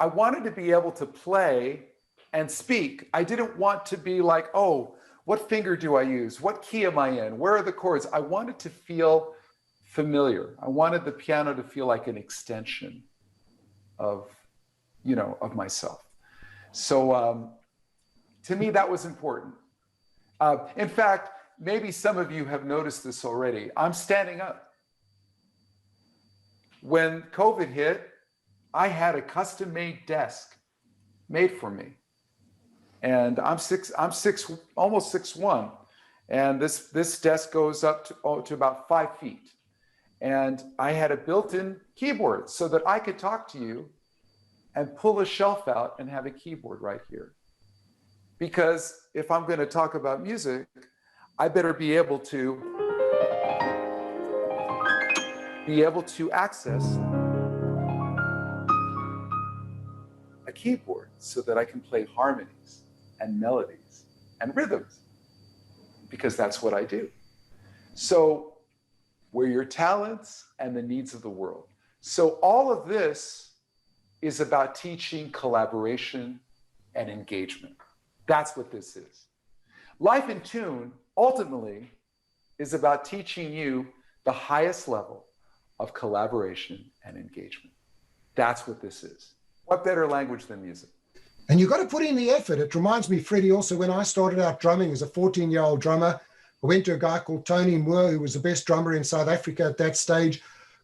wanted to be able to play and speak. I didn't want to be like, oh, what finger do I use? What key am I in? Where are the chords? I wanted to feel familiar. I wanted the piano to feel like an extension of myself. So to me, that was important. In fact, maybe some of you have noticed this already. I'm standing up. When COVID hit, I had a custom-made desk made for me. And I'm almost 6'1", and this desk goes up to about 5 feet. And I had a built-in keyboard so that I could talk to you and pull a shelf out and have a keyboard right here. Because if I'm going to talk about music, I better be able to access a keyboard so that I can play harmonies and melodies and rhythms, because that's what I do. So we're your talents and the needs of the world. So all of this is about teaching collaboration and engagement. That's what this is. Life in Tune ultimately is about teaching you the highest level of collaboration and engagement. That's what this is. What better language than music? And you've got to put in the effort. It reminds me, Freddie, also when I started out drumming as a 14-year-old drummer, I went to a guy called Tony Moore, who was the best drummer in South Africa at that stage,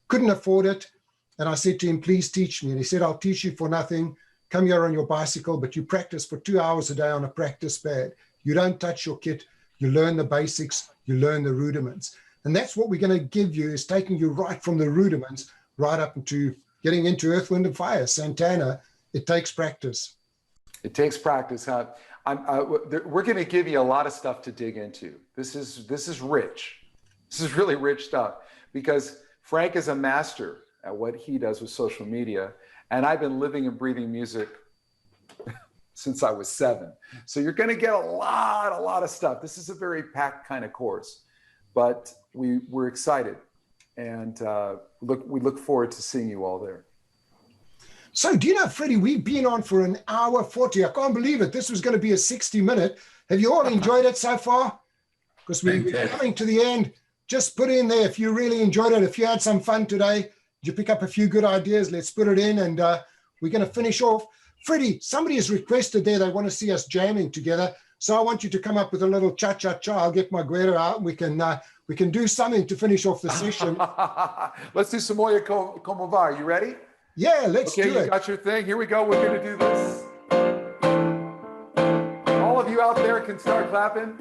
couldn't afford it. And I said to him, please teach me. And he said, I'll teach you for nothing. Come here on your bicycle, but you practice for 2 hours a day on a practice pad. You don't touch your kit. You learn the basics. You learn the rudiments. And that's what we're going to give you, is taking you right from the rudiments right up into getting into Earth, Wind and Fire, Santana. It takes practice. It takes practice, huh? We're going to give you a lot of stuff to dig into. This is rich. This is really rich stuff, because Frank is a master at what he does with social media. And I've been living and breathing music since I was 7. So you're going to get a lot of stuff. This is a very packed kind of course, but we're excited. And we look forward to seeing you all there. So do you know, Freddie, we've been on for an hour 40. I can't believe it. This was going to be a 60-minute. Have you all enjoyed it so far? Because we're coming to the end. Just put in there if you really enjoyed it. If you had some fun today, did you pick up a few good ideas? Let's put it in, and we're going to finish off. Freddie, somebody has requested there they want to see us jamming together. So I want you to come up with a little cha-cha-cha. I'll get my guero out, and we can do something to finish off the session. Let's do some Moya Como Va. You ready? Yeah, let's do it. Okay, you got your thing. Here we go. We're going to do this. All of you out there can start clapping.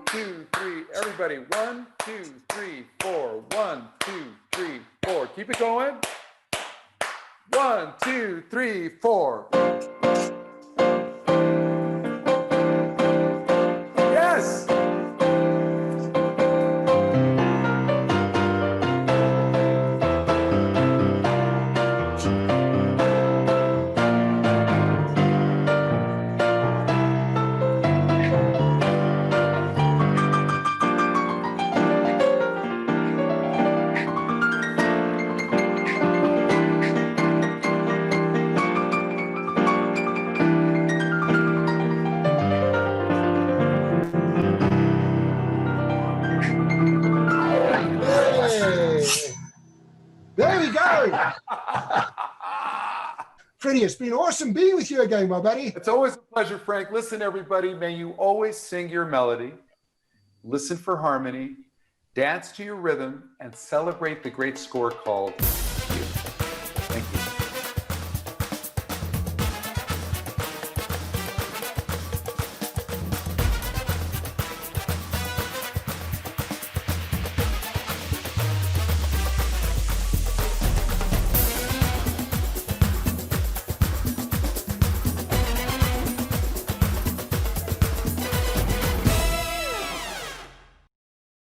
2, 3. Everybody. 1, 2, 3, 4. 1, 2, 3, 4. Keep it going. 1, 2, 3, 4. Yes. There we go. Freddie, it's been awesome being with you again, my buddy. It's always a pleasure, Frank. Listen, everybody, may you always sing your melody, listen for harmony, dance to your rhythm, and celebrate the great score called